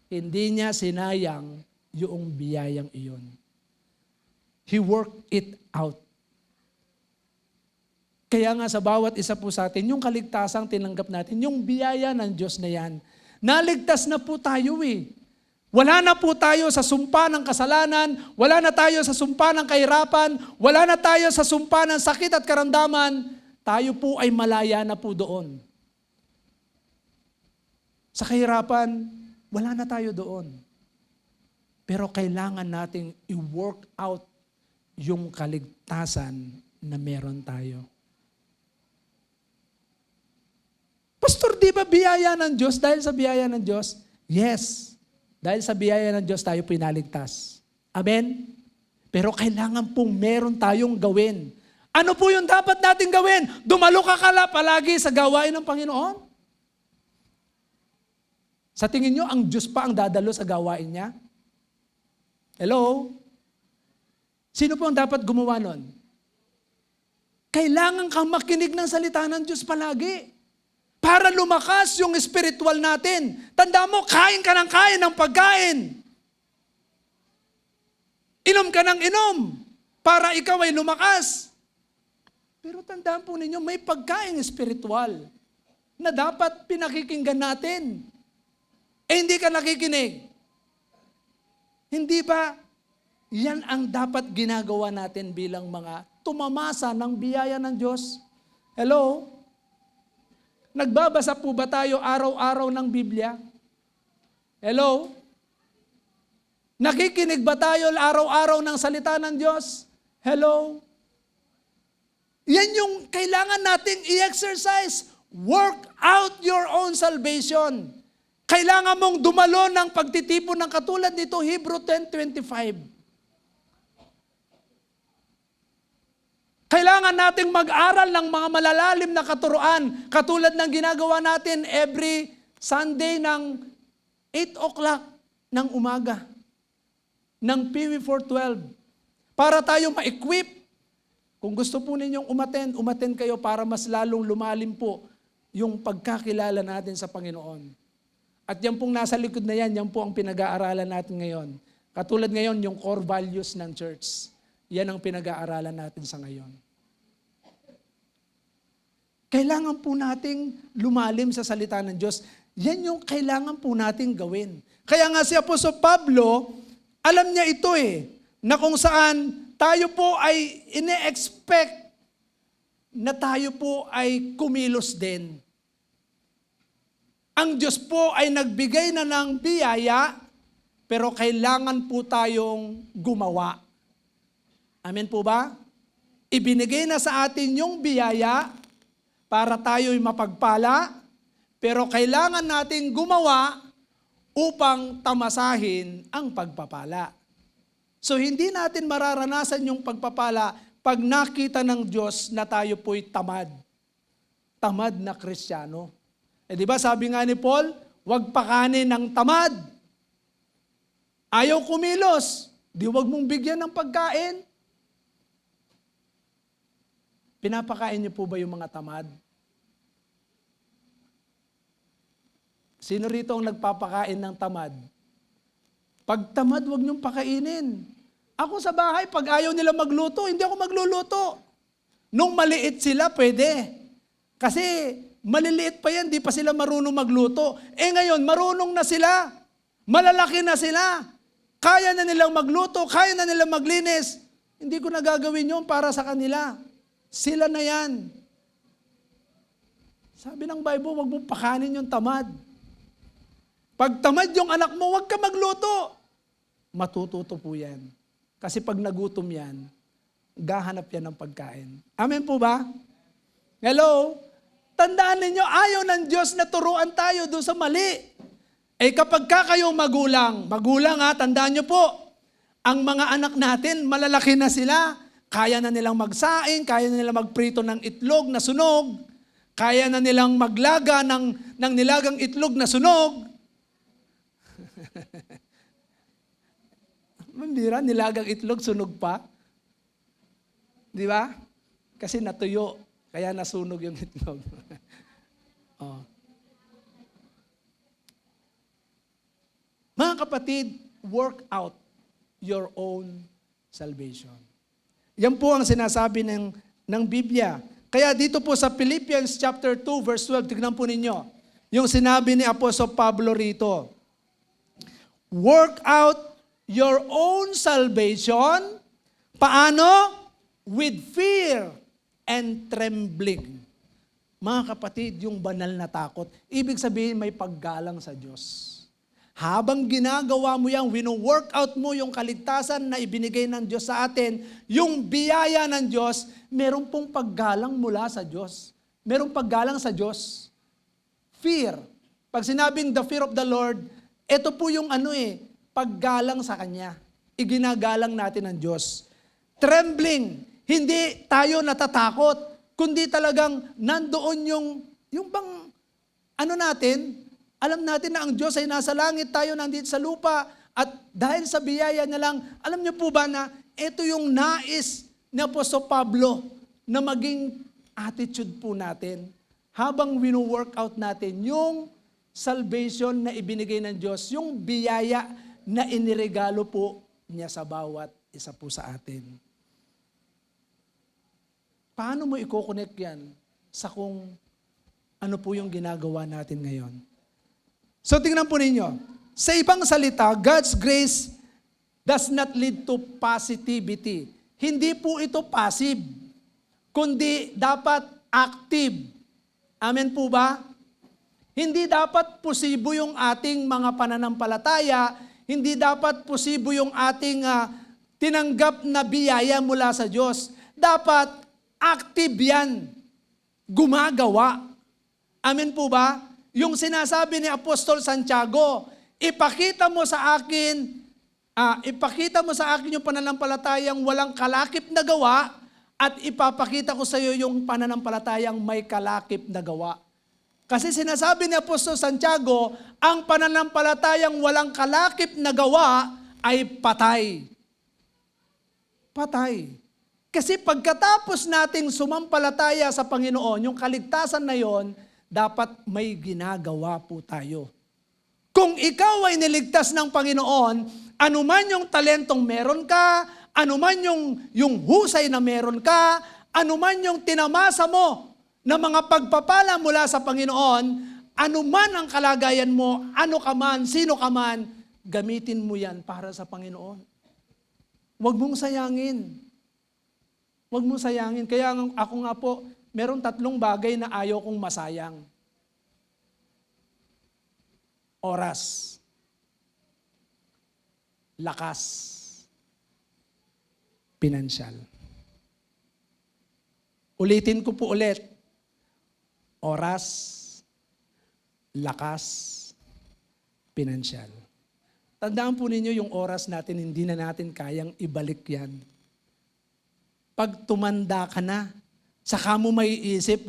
hindi niya sinayang yung biyayang iyon. He worked it out. Kaya nga sa bawat isa po sa atin, yung kaligtasang tinanggap natin, yung biyaya ng Diyos na yan, naligtas na po tayo eh. Wala na po tayo sa sumpa ng kasalanan, wala na tayo sa sumpa ng kahirapan, wala na tayo sa sumpa ng sakit at karamdaman, tayo po ay malaya na po doon. Sa kahirapan, wala na tayo doon. Pero kailangan nating i-work out yung kaligtasan na meron tayo. Pastor, di ba biyaya ng Diyos? Dahil sa biyaya ng Diyos? Yes. Dahil sa biyaya ng Diyos, tayo pinaligtas. Amen? Pero kailangan pong meron tayong gawin. Ano po yung dapat nating gawin? Dumalo ka palagi sa gawain ng Panginoon? Sa tingin nyo, ang Diyos pa ang dadalo sa gawain niya? Hello? Sino po ang dapat gumawa nun? Kailangan kang makinig ng salita ng Diyos palagi. Para lumakas yung spiritual natin. Tanda mo, kain ka ng pagkain. Inom ka ng inom para ikaw ay lumakas. Pero tandaan po ninyo, may pagkain spiritual na dapat pinakikinggan natin. Hindi ka nakikinig. Hindi ba yan ang dapat ginagawa natin bilang mga tumamasa ng biyaya ng Diyos? Hello? Nagbabasa po ba tayo araw-araw ng Biblia? Hello? Nakikinig ba tayo araw-araw ng salita ng Diyos? Hello? Yan yung kailangan nating i-exercise. Work out your own salvation. Kailangan mong dumalo ng pagtitipon ng katulad nito, Hebrew 10:25. Kailangan nating mag-aral ng mga malalalim na katuruan, katulad ng ginagawa natin every Sunday ng 8 o'clock ng umaga, ng PW 412, para tayo ma-equip. Kung gusto po ninyong umattend kayo para mas lalong lumalim po yung pagkakilala natin sa Panginoon. At yan pong nasa likod na yan po ang pinag-aaralan natin ngayon. Katulad ngayon, yung core values ng church. Yan ang pinag-aaralan natin sa ngayon. Kailangan po nating lumalim sa salita ng Diyos. Yan yung kailangan po nating gawin. Kaya nga si Apostol Pablo, alam niya ito na kung saan tayo po ay ine-expect na tayo po ay kumilos din. Ang Diyos po ay nagbigay na ng biyaya, pero kailangan po tayong gumawa. Amen po ba? Ibinigay na sa atin yung biyaya para tayo'y mapagpala, pero kailangan nating gumawa upang tamasahin ang pagpapala. So hindi natin mararanasan yung pagpapala pag nakita ng Diyos na tayo po'y tamad. Tamad na Kristiyano. Di ba sabi nga ni Paul, huwag pakanin ng tamad. Ayaw kumilos, di huwag mong bigyan ng pagkain. Pinapakain niyo po ba yung mga tamad? Sino rito ang nagpapakain ng tamad? Pag tamad, huwag niyong pakainin. Ako sa bahay, pag ayaw nila magluto, hindi ako magluluto. Nung maliit sila, pwede. Kasi maliliit pa yan, di pa sila marunong magluto. Ngayon, marunong na sila. Malalaki na sila. Kaya na nilang magluto, kaya na nilang maglinis. Hindi ko na gagawin yun para sa kanila. Sila na yan. Sabi ng Bible, huwag mong pakanin yung tamad. Pag tamad yung anak mo, huwag ka magluto. Matututo po yan. Kasi pag nagutom yan, gahanap yan ng pagkain. Amen po ba? Hello? Tandaan ninyo, ayaw ng Diyos na turuan tayo doon sa mali. Kapag kayong magulang tandaan nyo po, ang mga anak natin, malalaki na sila, kaya na nilang magsaing, kaya na nilang magprito ng itlog na sunog, kaya na nilang maglaga ng nilagang itlog na sunog. Mambira, nilagang itlog, sunog pa. Di ba? Kasi natuyo, kaya nasunog yung itlog. Oh. Mga kapatid, work out your own salvation. Yan po ang sinasabi ng Biblia. Kaya dito po sa Philippians chapter 2 verse 12, tignan po ninyo, yung sinabi ni Apostol Pablo rito, work out your own salvation. Paano? With fear and trembling. Mga kapatid, yung banal na takot, ibig sabihin may paggalang sa Diyos. Habang ginagawa mo yan, wino-workout mo yung kaligtasan na ibinigay ng Diyos sa atin, yung biyaya ng Diyos, meron pong paggalang mula sa Diyos. Merong paggalang sa Diyos. Fear. Pag sinabing the fear of the Lord, ito po yung paggalang sa Kanya. Iginagalang natin ng Diyos. Trembling. Hindi tayo natatakot, kundi talagang nandoon yung bang natin, alam natin na ang Diyos ay nasa langit, tayo nandito sa lupa, at dahil sa biyaya niya lang, alam niyo po ba na ito yung nais ni Apostol Pablo na maging attitude po natin habang wino-workout natin yung salvation na ibinigay ng Diyos, yung biyaya na iniregalo po niya sa bawat isa po sa atin. Paano mo i-connect yan sa kung ano po yung ginagawa natin ngayon? So tingnan po ninyo, sa ibang salita, God's grace does not lead to positivity. Hindi po ito passive, kundi dapat active. Amen po ba? Hindi dapat posibo yung ating mga pananampalataya, hindi dapat posibo yung ating tinanggap na biyaya mula sa Diyos. Dapat active yan, gumagawa. Amen po ba? Yung sinasabi ni Apostol Santiago, ipakita mo sa akin yung pananampalatayang walang kalakip na gawa at ipapakita ko sa iyo yung pananampalatayang may kalakip na gawa. Kasi sinasabi ni Apostol Santiago, ang pananampalatayang walang kalakip na gawa ay patay. Patay. Kasi pagkatapos nating sumampalataya sa Panginoon, yung kaligtasan na yon, dapat may ginagawa po tayo. Kung ikaw ay niligtas ng Panginoon, anuman yung talentong meron ka, anuman yung husay na meron ka, anuman yung tinamasa mo na mga pagpapala mula sa Panginoon, anuman ang kalagayan mo, ano ka man, sino ka man, gamitin mo yan para sa Panginoon. Huwag mong sayangin. Huwag mong sayangin. Kaya ako nga po, meron 3 bagay na ayaw kong masayang. Oras, lakas, pinansyal. Ulitin ko po ulit. Oras, lakas, pinansyal. Tandaan po ninyo yung oras natin, hindi na natin kayang ibalik yan. Pag tumanda ka na, saka mo may isip,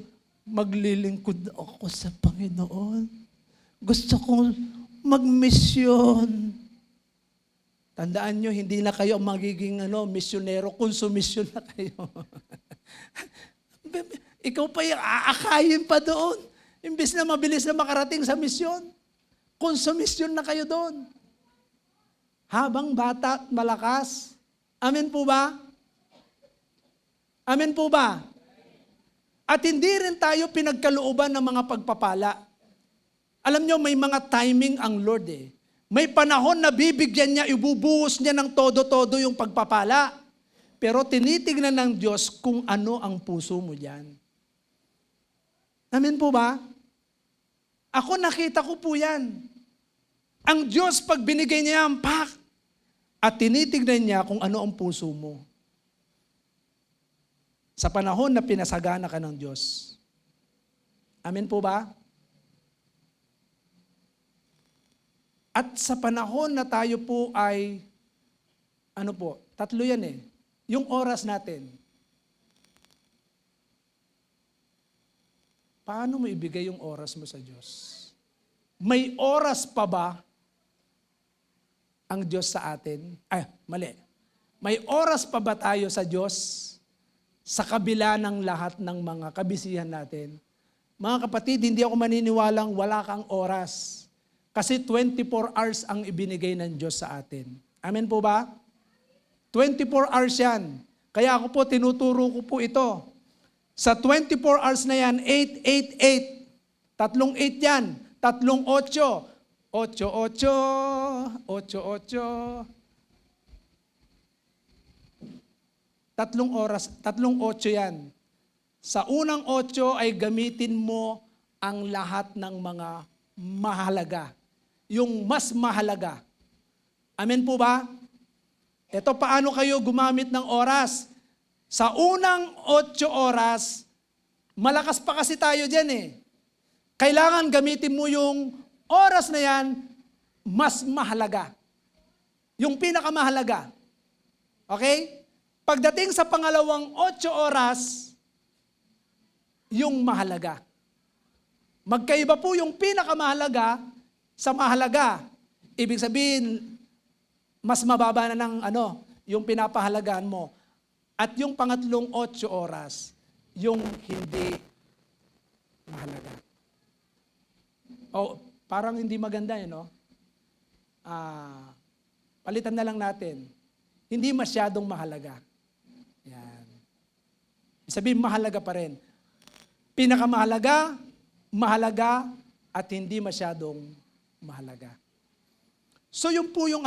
maglilingkod ako sa Panginoon. Gusto kong mag-misyon. Tandaan nyo, hindi na kayo magiging misyonero, konsumisyon na kayo. ikaw pa yung aakayin pa doon. Imbis na mabilis na makarating sa misyon. Konsumisyon na kayo doon. Habang bata at malakas. Amen po ba? Amen po ba? At hindi rin tayo pinagkalooban ng mga pagpapala. Alam nyo, may mga timing ang Lord eh. May panahon na bibigyan niya, ibubuhos niya ng todo-todo yung pagpapala. Pero tinitignan ng Diyos kung ano ang puso mo diyan. Amen po ba? Ako nakita ko po yan. Ang Diyos pag binigay niya ang pak, at tinitignan niya kung ano ang puso mo. Sa panahon na pinasagana ka ng Diyos. Amen po ba? At sa panahon na tayo po ay, tatlo yan eh. Yung oras natin. Paano mo ibigay yung oras mo sa Diyos? May oras pa ba ang Diyos sa atin? Mali. May oras pa ba tayo sa Diyos sa kabila ng lahat ng mga kabisihan natin? Mga kapatid, hindi ako maniniwalang wala kang oras. Kasi 24 hours ang ibinigay ng Diyos sa atin. Amen po ba? 24 hours yan. Kaya ako po, tinuturo ko po ito. Sa 24 hours na yan, 888. 38 yan. 38. 88. 88. 3 oras, 38 yan. Sa unang 8 ay gamitin mo ang lahat ng mga mahalaga. Yung mas mahalaga. Amen po ba? Ito paano kayo gumamit ng oras. Sa unang 8 oras, malakas pa kasi tayo dyan eh. Kailangan gamitin mo yung oras na yan, mas mahalaga. Yung pinakamahalaga. Okay? Pagdating sa pangalawang 8 oras, yung mahalaga. Magkaiba po yung pinakamahalaga sa mahalaga. Ibig sabihin, mas mababa na ng yung pinapahalagaan mo. At yung pangatlong 8 oras, yung hindi mahalaga. Parang hindi maganda no? Palitan na lang natin. Hindi masyadong mahalaga. Yan. Sabihin, mahalaga pa rin. Pinakamahalaga, mahalaga, at hindi masyadong mahalaga. So yun po yung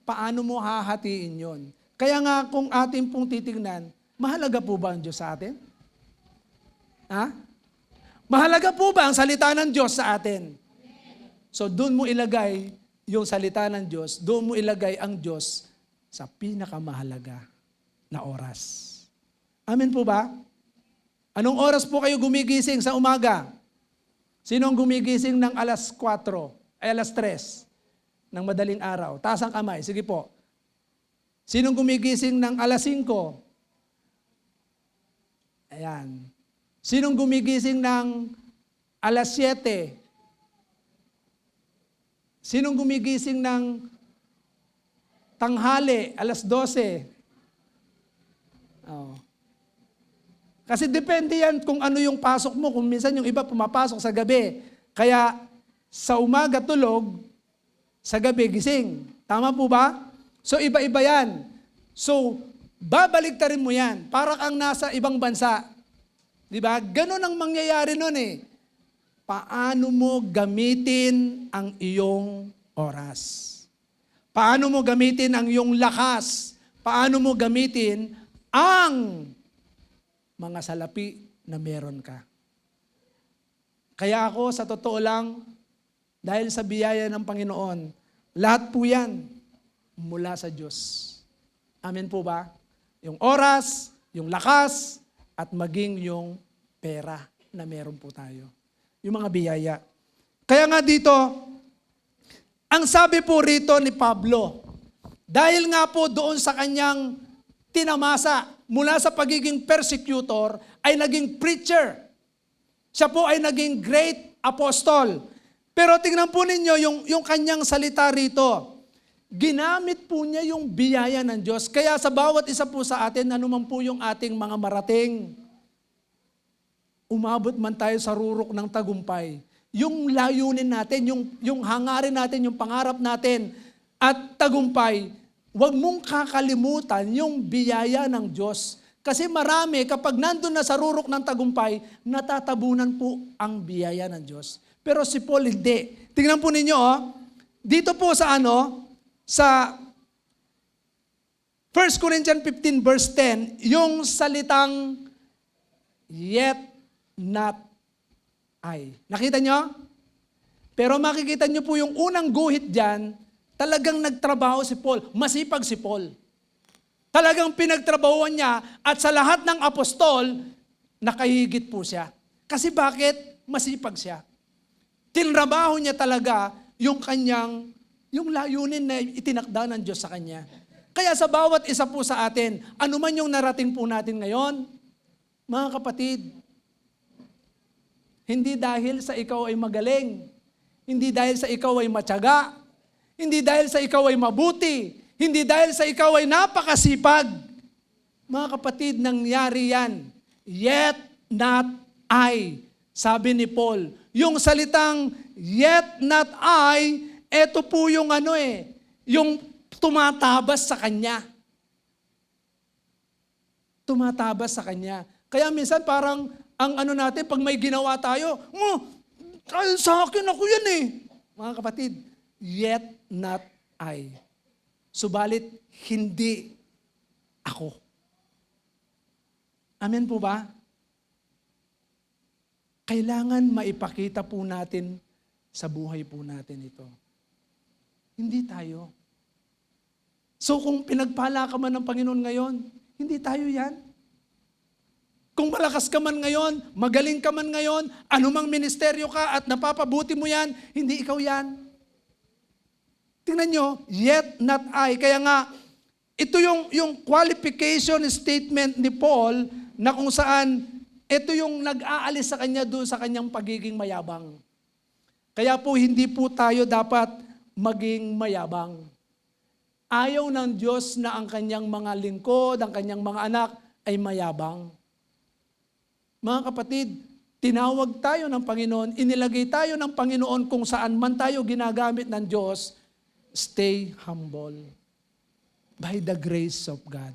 paano mo hahatiin yun. Kaya nga kung atin pong titignan, mahalaga po ba ang Diyos sa atin? Ha? Mahalaga po ba ang salita ng Diyos sa atin? So doon mo ilagay yung salita ng Diyos, doon mo ilagay ang Diyos sa pinakamahalaga na oras. Amen po ba? Anong oras po kayo gumigising sa umaga? Sinong gumigising ng alas 3 ng madaling araw? Taas ang kamay. Sige po. Sinong gumigising ng alas 5? Ayan. Sinong gumigising ng alas 7? Sinong gumigising ng tanghali, alas 12? Oh. Kasi depende yan kung ano yung pasok mo. Kung minsan yung iba pumapasok sa gabi. Kaya sa umaga tulog, sa gabi gising. Tama po ba? So iba-iba yan. So babaliktarin mo yan. Para kang nasa ibang bansa. Di ba? Ganon ang mangyayari nun eh. Paano mo gamitin ang iyong oras? Paano mo gamitin ang iyong lakas? Paano mo gamitin ang mga salapi na meron ka? Kaya ako, sa totoo lang, dahil sa biyaya ng Panginoon, lahat po yan mula sa Diyos. Amen po ba? Yung oras, yung lakas, at maging yung pera na meron po tayo. Yung mga biyaya. Kaya nga dito, ang sabi po rito ni Pablo, dahil nga po doon sa kanyang tinamasa, mula sa pagiging persecutor, ay naging preacher. Siya po ay naging great apostle. Pero tingnan po ninyo yung kanyang salita rito. Ginamit po niya yung biyaya ng Diyos. Kaya sa bawat isa po sa atin, anuman po yung ating mga marating, umabot man tayo sa rurok ng tagumpay, yung layunin natin, yung hangarin natin, yung pangarap natin, at tagumpay, huwag mong kakalimutan yung biyaya ng Diyos. Kasi marami, kapag nandun na sa rurok ng tagumpay, natatabunan po ang biyaya ng Diyos. Pero si Paul hindi. Tingnan po ninyo, dito po sa sa 1 Corinthians 15 verse 10, yung salitang yet not I. Nakita nyo? Pero makikita nyo po yung unang guhit dyan, talagang nagtrabaho si Paul. Masipag si Paul. Talagang pinagtrabahuan niya at sa lahat ng apostol, nakahigit po siya. Kasi bakit? Masipag siya. Tinrabaho niya talaga yung layunin na itinakda ng Diyos sa kanya. Kaya sa bawat isa po sa atin, ano man yung narating po natin ngayon, mga kapatid, hindi dahil sa ikaw ay magaling, hindi dahil sa ikaw ay matyaga, hindi dahil sa ikaw ay mabuti, hindi dahil sa ikaw ay napakasipag. Mga kapatid, nangyari yan. Yet not I, sabi ni Paul. Yung salitang yet not I, eto po yung yung tumatabas sa kanya. Tumatabas sa kanya. Kaya minsan parang ang natin, pag may ginawa tayo, sa akin ako yan eh. Mga kapatid, yet not I. Subalit, hindi ako. Amen po ba? Kailangan maipakita po natin sa buhay po natin ito. Hindi tayo. So kung pinagpala ka man ng Panginoon ngayon, hindi tayo yan. Kung malakas ka man ngayon, magaling ka man ngayon, anumang ministeryo ka at napapabuti mo yan, hindi ikaw yan. Tingnan nyo, yet not I. Kaya nga, ito yung qualification statement ni Paul na kung saan ito yung nag-aalis sa kanya doon sa kanyang pagiging mayabang. Kaya po hindi po tayo dapat maging mayabang. Ayaw ng Diyos na ang kanyang mga lingkod, ang kanyang mga anak ay mayabang. Mga kapatid, tinawag tayo ng Panginoon, inilagay tayo ng Panginoon kung saan man tayo ginagamit ng Diyos. Stay humble by the grace of God.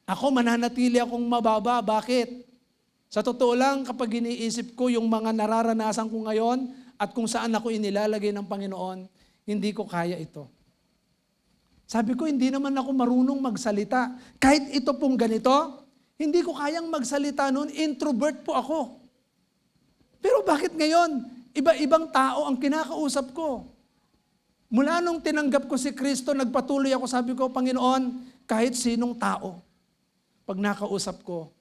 Ako mananatili akong mababa. Bakit? Sa totoo lang, kapag iniisip ko yung mga nararanasan ko ngayon at kung saan ako inilalagay ng Panginoon, hindi ko kaya ito. Sabi ko, hindi naman ako marunong magsalita. Kahit ito pong ganito, hindi ko kayang magsalita noon. Introvert po ako. Pero bakit ngayon? Iba-ibang tao ang kinakausap ko. Mula nung tinanggap ko si Kristo, nagpatuloy ako, sabi ko, Panginoon, kahit sinong tao, pag nakausap ko,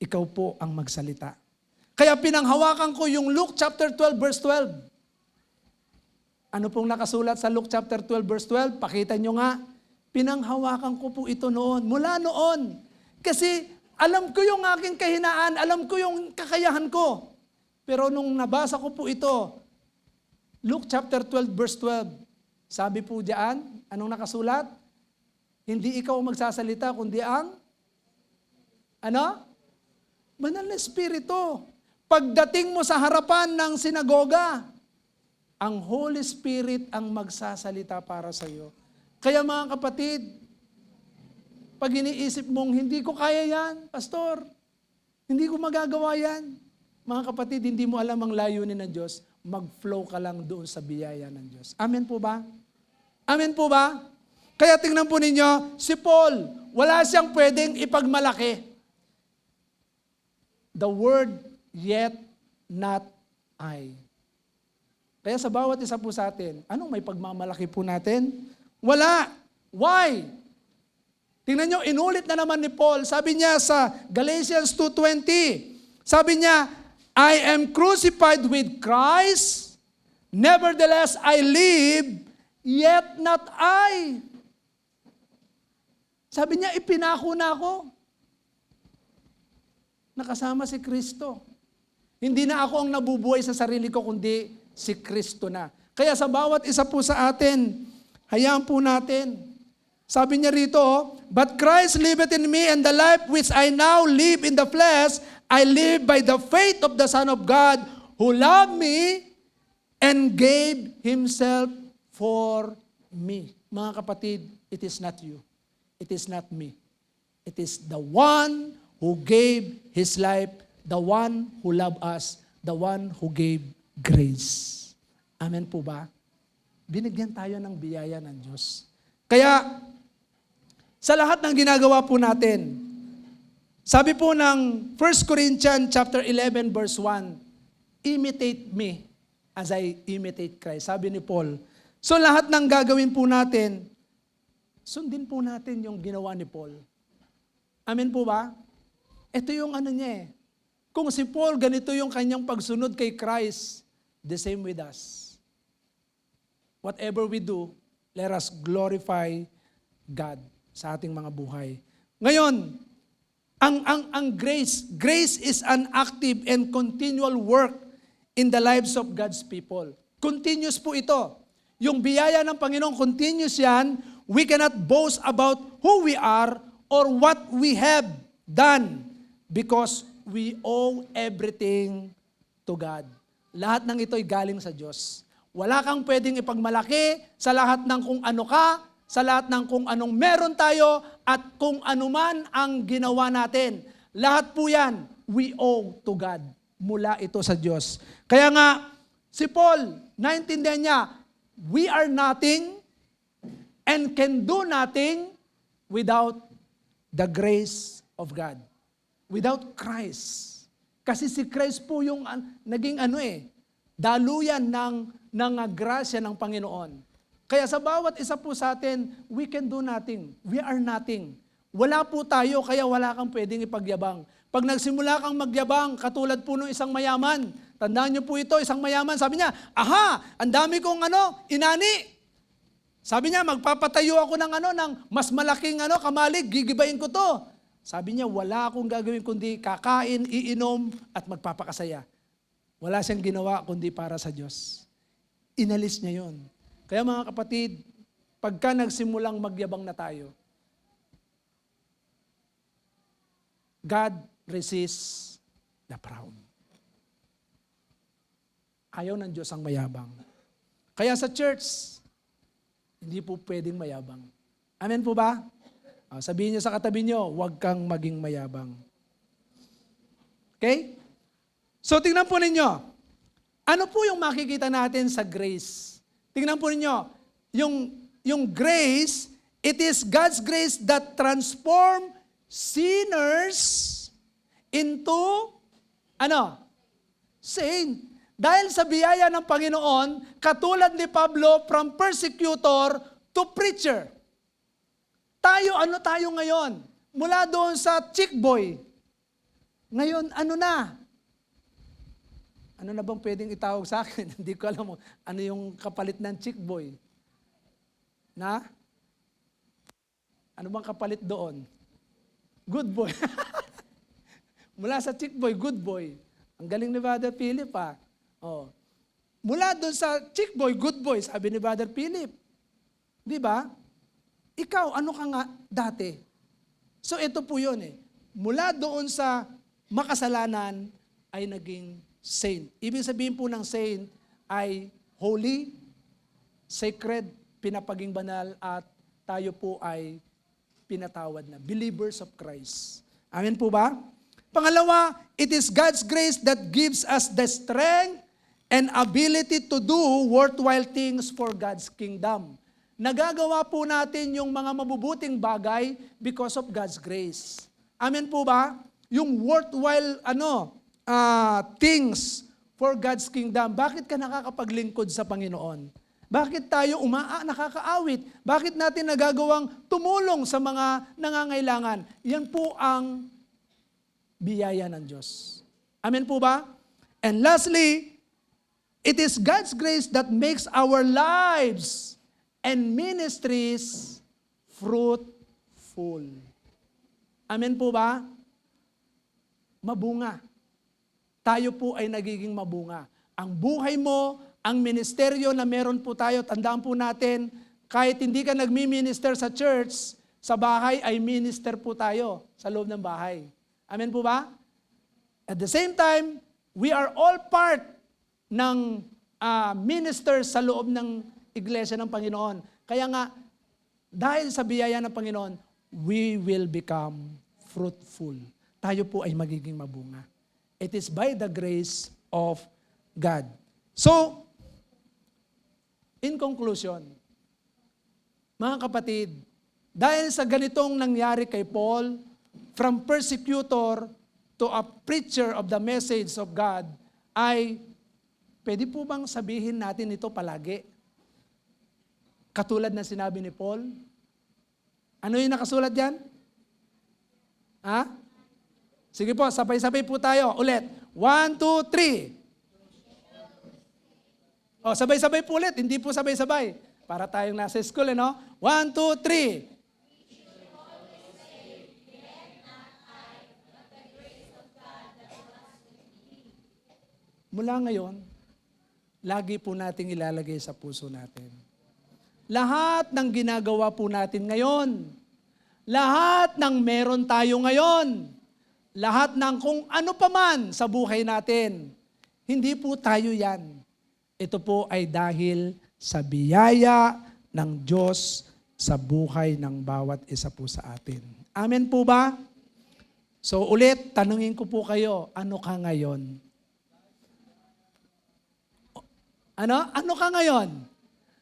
ikaw po ang magsalita. Kaya pinanghawakan ko yung Luke chapter 12 verse 12. Ano pong nakasulat sa Luke chapter 12 verse 12? Pakita nyo nga. Pinanghawakan ko po ito noon. Mula noon. Kasi alam ko yung aking kahinaan, alam ko yung kakayahan ko. Pero nung nabasa ko po ito, Luke chapter 12 verse 12, sabi po diyan, anong nakasulat? Hindi ikaw magsasalita, kundi ang Banal na Espiritu. Pagdating mo sa harapan ng sinagoga, ang Holy Spirit ang magsasalita para sa iyo. Kaya mga kapatid, pag iniisip mong hindi ko kaya yan, pastor, hindi ko magagawa yan. Mga kapatid, hindi mo alam ang layunin ng Diyos, mag-flow ka lang doon sa biyaya ng Diyos. Amen po ba? Amen po ba? Kaya tingnan po ninyo, si Paul, wala siyang pwedeng ipagmalaki. The word, yet not I. Kaya sa bawat isa po sa atin, anong may pagmamalaki po natin? Wala. Why? Tingnan nyo, inulit na naman ni Paul. Sabi niya sa Galatians 2:20, sabi niya, I am crucified with Christ, nevertheless I live, yet not I. Sabi niya, ipinako na ako. Nakasama si Kristo. Hindi na ako ang nabubuhay sa sarili ko, kundi si Kristo na. Kaya sa bawat isa po sa atin, hayaan po natin Sabi niya rito, "But Christ liveth in me, and the life which I now live in the flesh, I live by the faith of the Son of God, who loved me and gave Himself for me." Mga kapatid, it is not you. It is not me. It is the one who gave His life, the one who loved us, the one who gave grace. Amen po ba? Binigyan tayo ng biyaya ng Diyos. Kaya, sa lahat ng ginagawa po natin, sabi po ng 1 Corinthians chapter 11 verse 1, "Imitate me as I imitate Christ." Sabi ni Paul. So lahat ng gagawin po natin, sundin po natin yung ginawa ni Paul. Amen po ba? Ito yung ano niya eh. Kung si Paul, ganito yung kanyang pagsunod kay Christ, the same with us. Whatever we do, let us glorify God sa ating mga buhay. Ngayon, ang grace is an active and continual work in the lives of God's people. Continuous po ito. Yung biyaya ng Panginoon, continuous yan. We cannot boast about who we are or what we have done because we owe everything to God. Lahat ng ito'y galing sa Diyos. Wala kang pwedeng ipagmalaki sa lahat ng kung ano ka, sa lahat ng kung anong meron tayo, at kung anuman ang ginawa natin. Lahat po yan, we owe to God. Mula ito sa Diyos. Kaya nga, si Paul, naintindihan niya, we are nothing and can do nothing without the grace of God. Without Christ. Kasi si Christ po yung naging daluyan ng grasya ng Panginoon. Kaya sa bawat isa po sa atin, we can do nothing. We are nothing. Wala po tayo, kaya wala kang pwedeng ipagyabang. Pag nagsimula kang magyabang, katulad po ng isang mayaman, tandaan niyo po ito, isang mayaman, sabi niya, "Aha, ang dami kong inani." Sabi niya, "Magpapatayo ako ng mas malaking kamalig, gigibayin ko to." Sabi niya, "Wala akong gagawin kundi kakain, iinom, at magpapakasaya." Wala siyang ginawa kundi para sa Diyos. Inalis niya yon. Kaya mga kapatid, pagka nagsimulang magyabang na tayo, God resists the proud. Ayaw ng Diyos ang mayabang. Kaya sa church, hindi po pwedeng mayabang. Amen po ba? Sabihin niyo sa katabi niyo, huwag kang maging mayabang. Okay? So tingnan po ninyo, ano po yung makikita natin sa grace? Tingnan po ninyo, yung grace, it is God's grace that transform sinners into, saint. Dahil sa biyaya ng Panginoon, katulad ni Pablo, from persecutor to preacher. Tayo, ano tayo ngayon? Mula doon sa chick boy. Ngayon, ano na? Ano na bang pwedeng itawag sa akin? Hindi ko alam ano yung kapalit ng chick boy. Na? Ano bang kapalit doon? Good boy. Mula sa chick boy, good boy. Ang galing ni Brother Philip Oh. Mula doon sa chick boy, good boy, sabi ni Brother Philip. Di ba? Ikaw, ano ka nga dati? So ito po yun Mula doon sa makasalanan ay naging saint. Ibig sabihin po ng saint ay holy, sacred, pinapaging banal, at tayo po ay pinatawad na. Believers of Christ. Amen po ba? Pangalawa, it is God's grace that gives us the strength and ability to do worthwhile things for God's kingdom. Nagagawa po natin yung mga mabubuting bagay because of God's grace. Amen po ba? Yung worthwhile things for God's kingdom. Bakit ka nakakapaglingkod sa Panginoon? Bakit tayo nakakaawit? Bakit natin nagagawang tumulong sa mga nangangailangan? Yan po ang biyaya ng Diyos. Amen po ba? And lastly, it is God's grace that makes our lives and ministries fruitful. Amen po ba? Mabunga. Tayo po ay nagiging mabunga. Ang buhay mo, ang ministeryo na meron po tayo, tandaan po natin, Kahit hindi ka nagmi-minister sa church, sa bahay ay minister po tayo sa loob ng bahay. Amen po ba? At the same time, we are all part ng ministers sa loob ng iglesia ng Panginoon. Kaya nga, dahil sa biyaya ng Panginoon, we will become fruitful. Tayo po ay magiging mabunga. It is by the grace of God. So, in conclusion, mga kapatid, dahil sa ganitong nangyari kay Paul, from persecutor to a preacher of the message of God, ay pwede po bang sabihin natin ito palagi? Katulad na sinabi ni Paul? Ano yung nakasulat dyan? Ha? Sige po, sabay-sabay po tayo. Ulit. 1, 2, 3. O, sabay-sabay po ulit. Hindi po sabay-sabay. Para tayong nasa school, no? 1, 2, 3. Mula ngayon, lagi po nating ilalagay sa puso natin. Lahat ng ginagawa po natin ngayon, lahat ng meron tayo ngayon, lahat ng kung ano paman sa buhay natin, hindi po tayo yan. Ito po ay dahil sa biyaya ng Diyos sa buhay ng bawat isa po sa atin. Amen po ba? So ulit, tanungin ko po kayo, ano ka ngayon? Ano? Ano ka ngayon?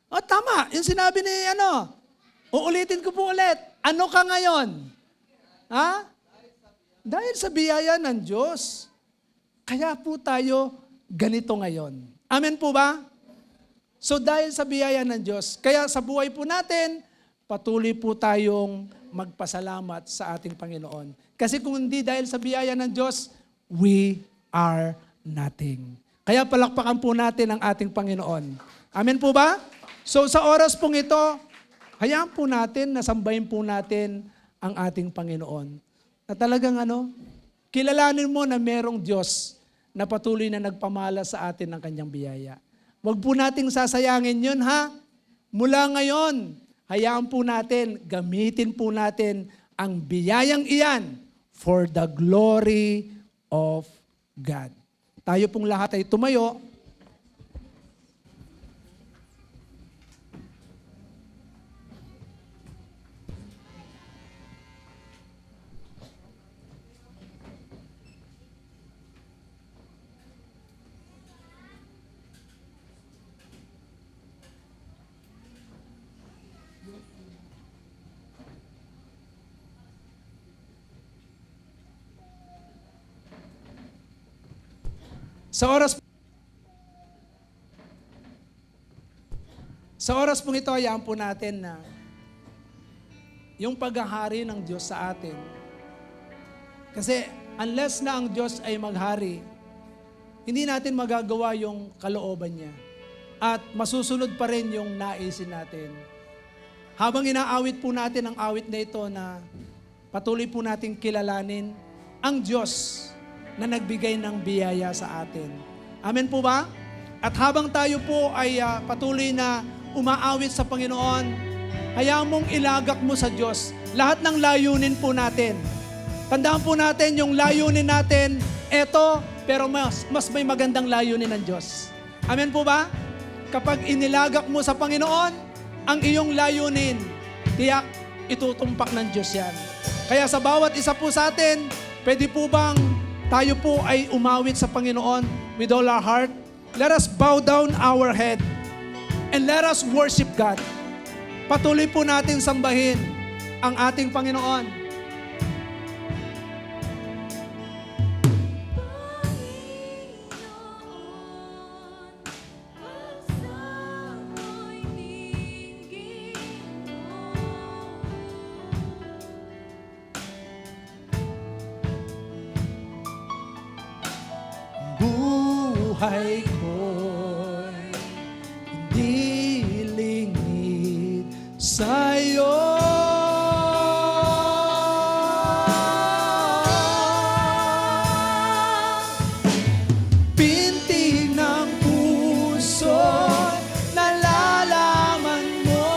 O tama, yung sinabi ni uulitin ko po ulit. Ano ka ngayon? Ha? Dahil sa biyaya ng Diyos. Kaya po tayo ganito ngayon. Amen po ba? So dahil sa biyaya ng Diyos, kaya sa buhay po natin, patuloy po tayong magpasalamat sa ating Panginoon. Kasi kung hindi dahil sa biyaya ng Diyos, we are nothing. Kaya palakpakan po natin ang ating Panginoon. Amen po ba? So sa oras pong ito, hayaan po natin, nasambahin po natin ang ating Panginoon. Na talagang kilalanin mo na merong Diyos na patuloy na nagpamala sa atin ng kanyang biyaya. Huwag po nating sasayangin yun, ha? Mula ngayon, hayaan po natin, gamitin po natin ang biyayang iyan for the glory of God. Tayo pong lahat ay tumayo. Sa oras pong ito, hayaan po natin na yung paghahari ng Diyos sa atin. Kasi unless na ang Diyos ay maghari, hindi natin magagawa yung kalooban niya. At masusunod pa rin yung naisin natin. Habang inaawit po natin ang awit na ito na patuloy po natin kilalanin ang Diyos na nagbigay ng biyaya sa atin. Amen po ba? At habang tayo po ay patuloy na umaawit sa Panginoon, hayaan mong ilagak mo sa Diyos lahat ng layunin po natin. Tandaan po natin yung layunin natin, eto, pero mas may magandang layunin ng Diyos. Amen po ba? Kapag inilagak mo sa Panginoon, ang iyong layunin, tiyak itutumpak ng Diyos yan. Kaya sa bawat isa po sa atin, pwede po bang tayo po ay umawit sa Panginoon with all our heart? Let us bow down our head and let us worship God. Patuloy po natin sambahin ang ating Panginoon. Buhay ko'y hindi lingid sa'yo. Pintig ng puso, nalalaman mo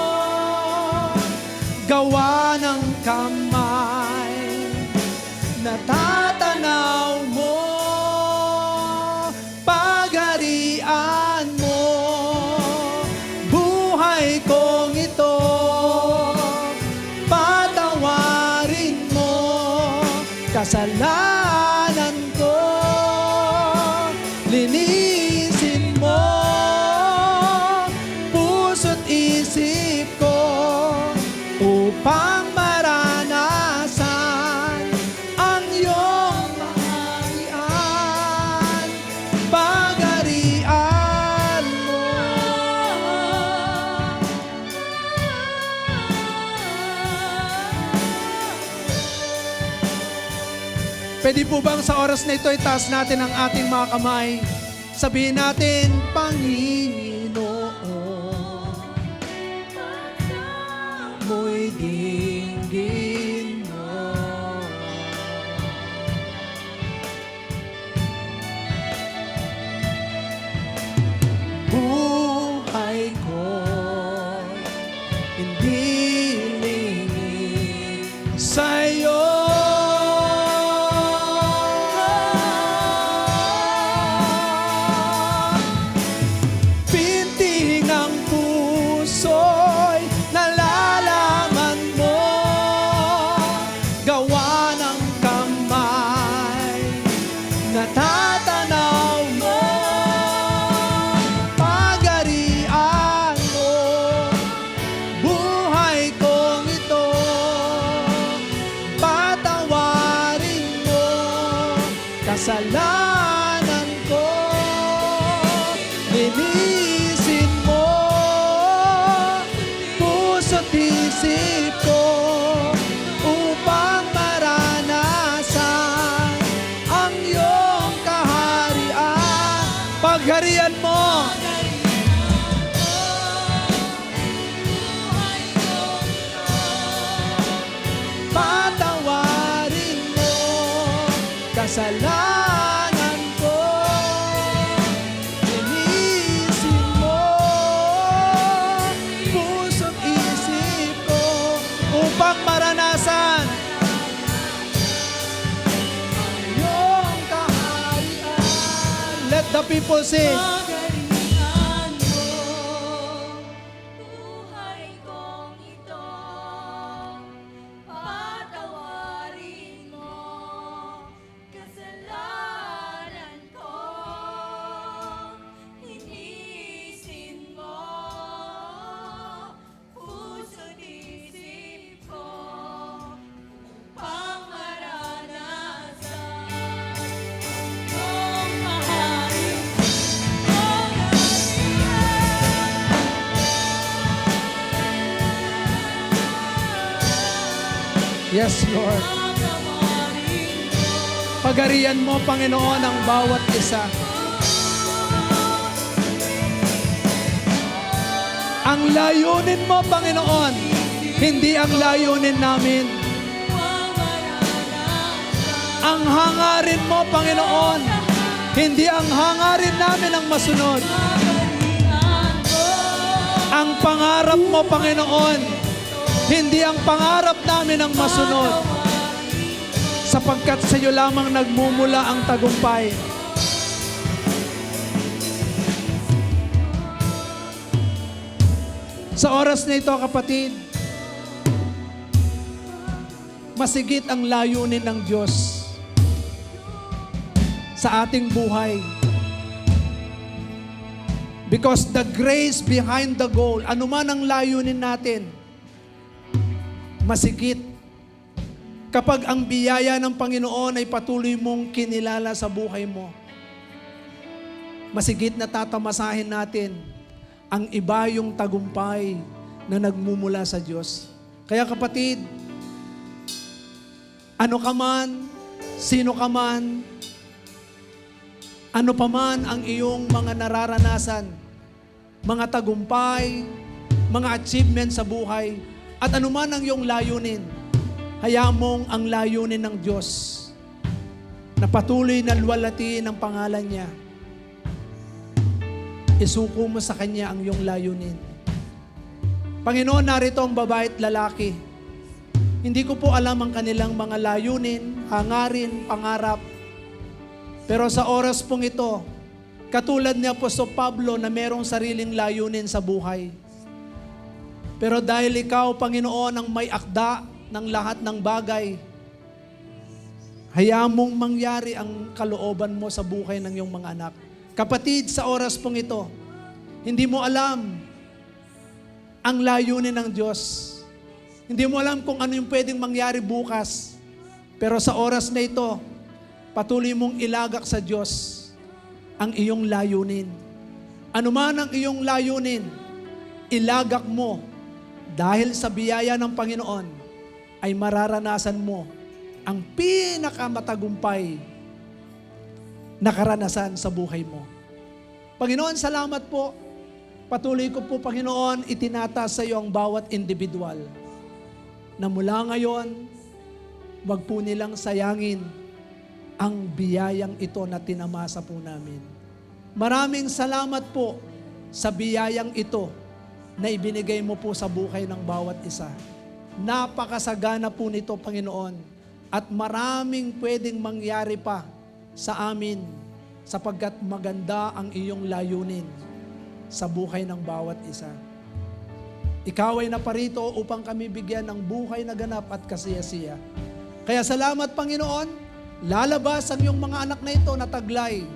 gawa ng kamay, natatanaw mo, pagharian mo, buhay kong ito, patawarin mo, kasalanan ko, linisin mo, puso't isip ko, upang maranasan ang iyong kaharian, pagharian mo. Pwede po bang sa oras na ito itaas natin ang ating mga kamay? Sabihin natin, Panginoon, mo'y dinggin mo. Buhay ko, hindi lingid sa'yo. Pintig ng puso'y nalalaman mo, gawa ng kamay, natatanaw mo, pagharian mo, buhay kong ito, patawarin mo, kasalanan ko, linisin mo, puso't isip ko, upang maranasan ang iyong kaharian. Pagharian mo, patawarin mo, kasalanan ko, linisin mo, puso't isip ko, upang maranasan ang iyong kaharian. Let the people sing.
Pagarian mo, buhay kong ito, patawarin mo, kasalanan ko, linisin mo, puso't isip ko, upang maranasan ang kaharian.
Yes, Lord. Pagarian mo, Panginoon, ang bawat isa. Ang layunin mo, Panginoon, hindi ang layunin namin. Ang hangarin mo, Panginoon, hindi ang hangarin namin ang masunod. Ang pangarap mo, Panginoon, hindi ang pangarap namin ang masunod. Sapagkat sa iyo lamang nagmumula ang tagumpay. Sa oras na ito, kapatid, masigit ang layunin ng Diyos sa ating buhay. Because the grace behind the goal, anuman ang layunin natin, masigit kapag ang biyaya ng Panginoon ay patuloy mong kinilala sa buhay mo. Masigit na tatamasahin natin ang iba yung tagumpay na nagmumula sa Diyos. Kaya kapatid, ano ka man, sino ka man, ano pa man ang iyong mga nararanasan, mga tagumpay, mga achievements sa buhay, at anuman ang iyong layunin, hayaan mong ang layunin ng Diyos na patuloy na luwalhatiin ang pangalan niya. Isuko mo sa Kanya ang iyong layunin. Panginoon, narito ang babae at lalaki Hindi ko po alam ang kanilang mga layunin, hangarin, pangarap. Pero sa oras pong ito, katulad ni Apostol Pablo na merong sariling layunin sa buhay. Pero dahil ikaw, Panginoon, ang may akda ng lahat ng bagay, hayaan mong mangyari ang kalooban mo sa buhay ng iyong mga anak. Kapatid, sa oras pong ito, hindi mo alam ang layunin ng Diyos. Hindi mo alam kung ano yung pwedeng mangyari bukas. Pero sa oras na ito, patuloy mong ilagak sa Diyos ang iyong layunin. Ano man ang iyong layunin, ilagak mo dahil sa biyaya ng Panginoon ay mararanasan mo ang pinakamatagumpay na karanasan sa buhay mo. Panginoon, salamat po. Patuloy ko po, Panginoon, itinataas sa iyo ang bawat individual na mula ngayon, wag po nilang sayangin ang biyayang ito na tinamasa po namin. Maraming salamat po sa biyayang ito na ibinigay mo po sa buhay ng bawat isa. Napakasagana po nito, Panginoon, at maraming pwedeng mangyari pa sa amin sapagkat maganda ang iyong layunin sa buhay ng bawat isa. Ikaw ay naparito upang kami bigyan ng buhay na ganap at kasiyasiya. Kaya salamat, Panginoon, lalabas ang iyong mga anak na ito na taglay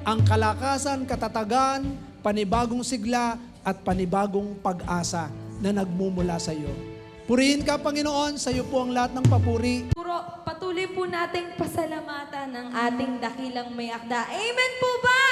ang kalakasan, katatagan, panibagong sigla at panibagong pag-asa na nagmumula sa iyo. Purihin ka, Panginoon, sa iyo po ang lahat ng papuri.
Patuloy po nating pasalamatan ang ating dakilang may akda. Amen po ba?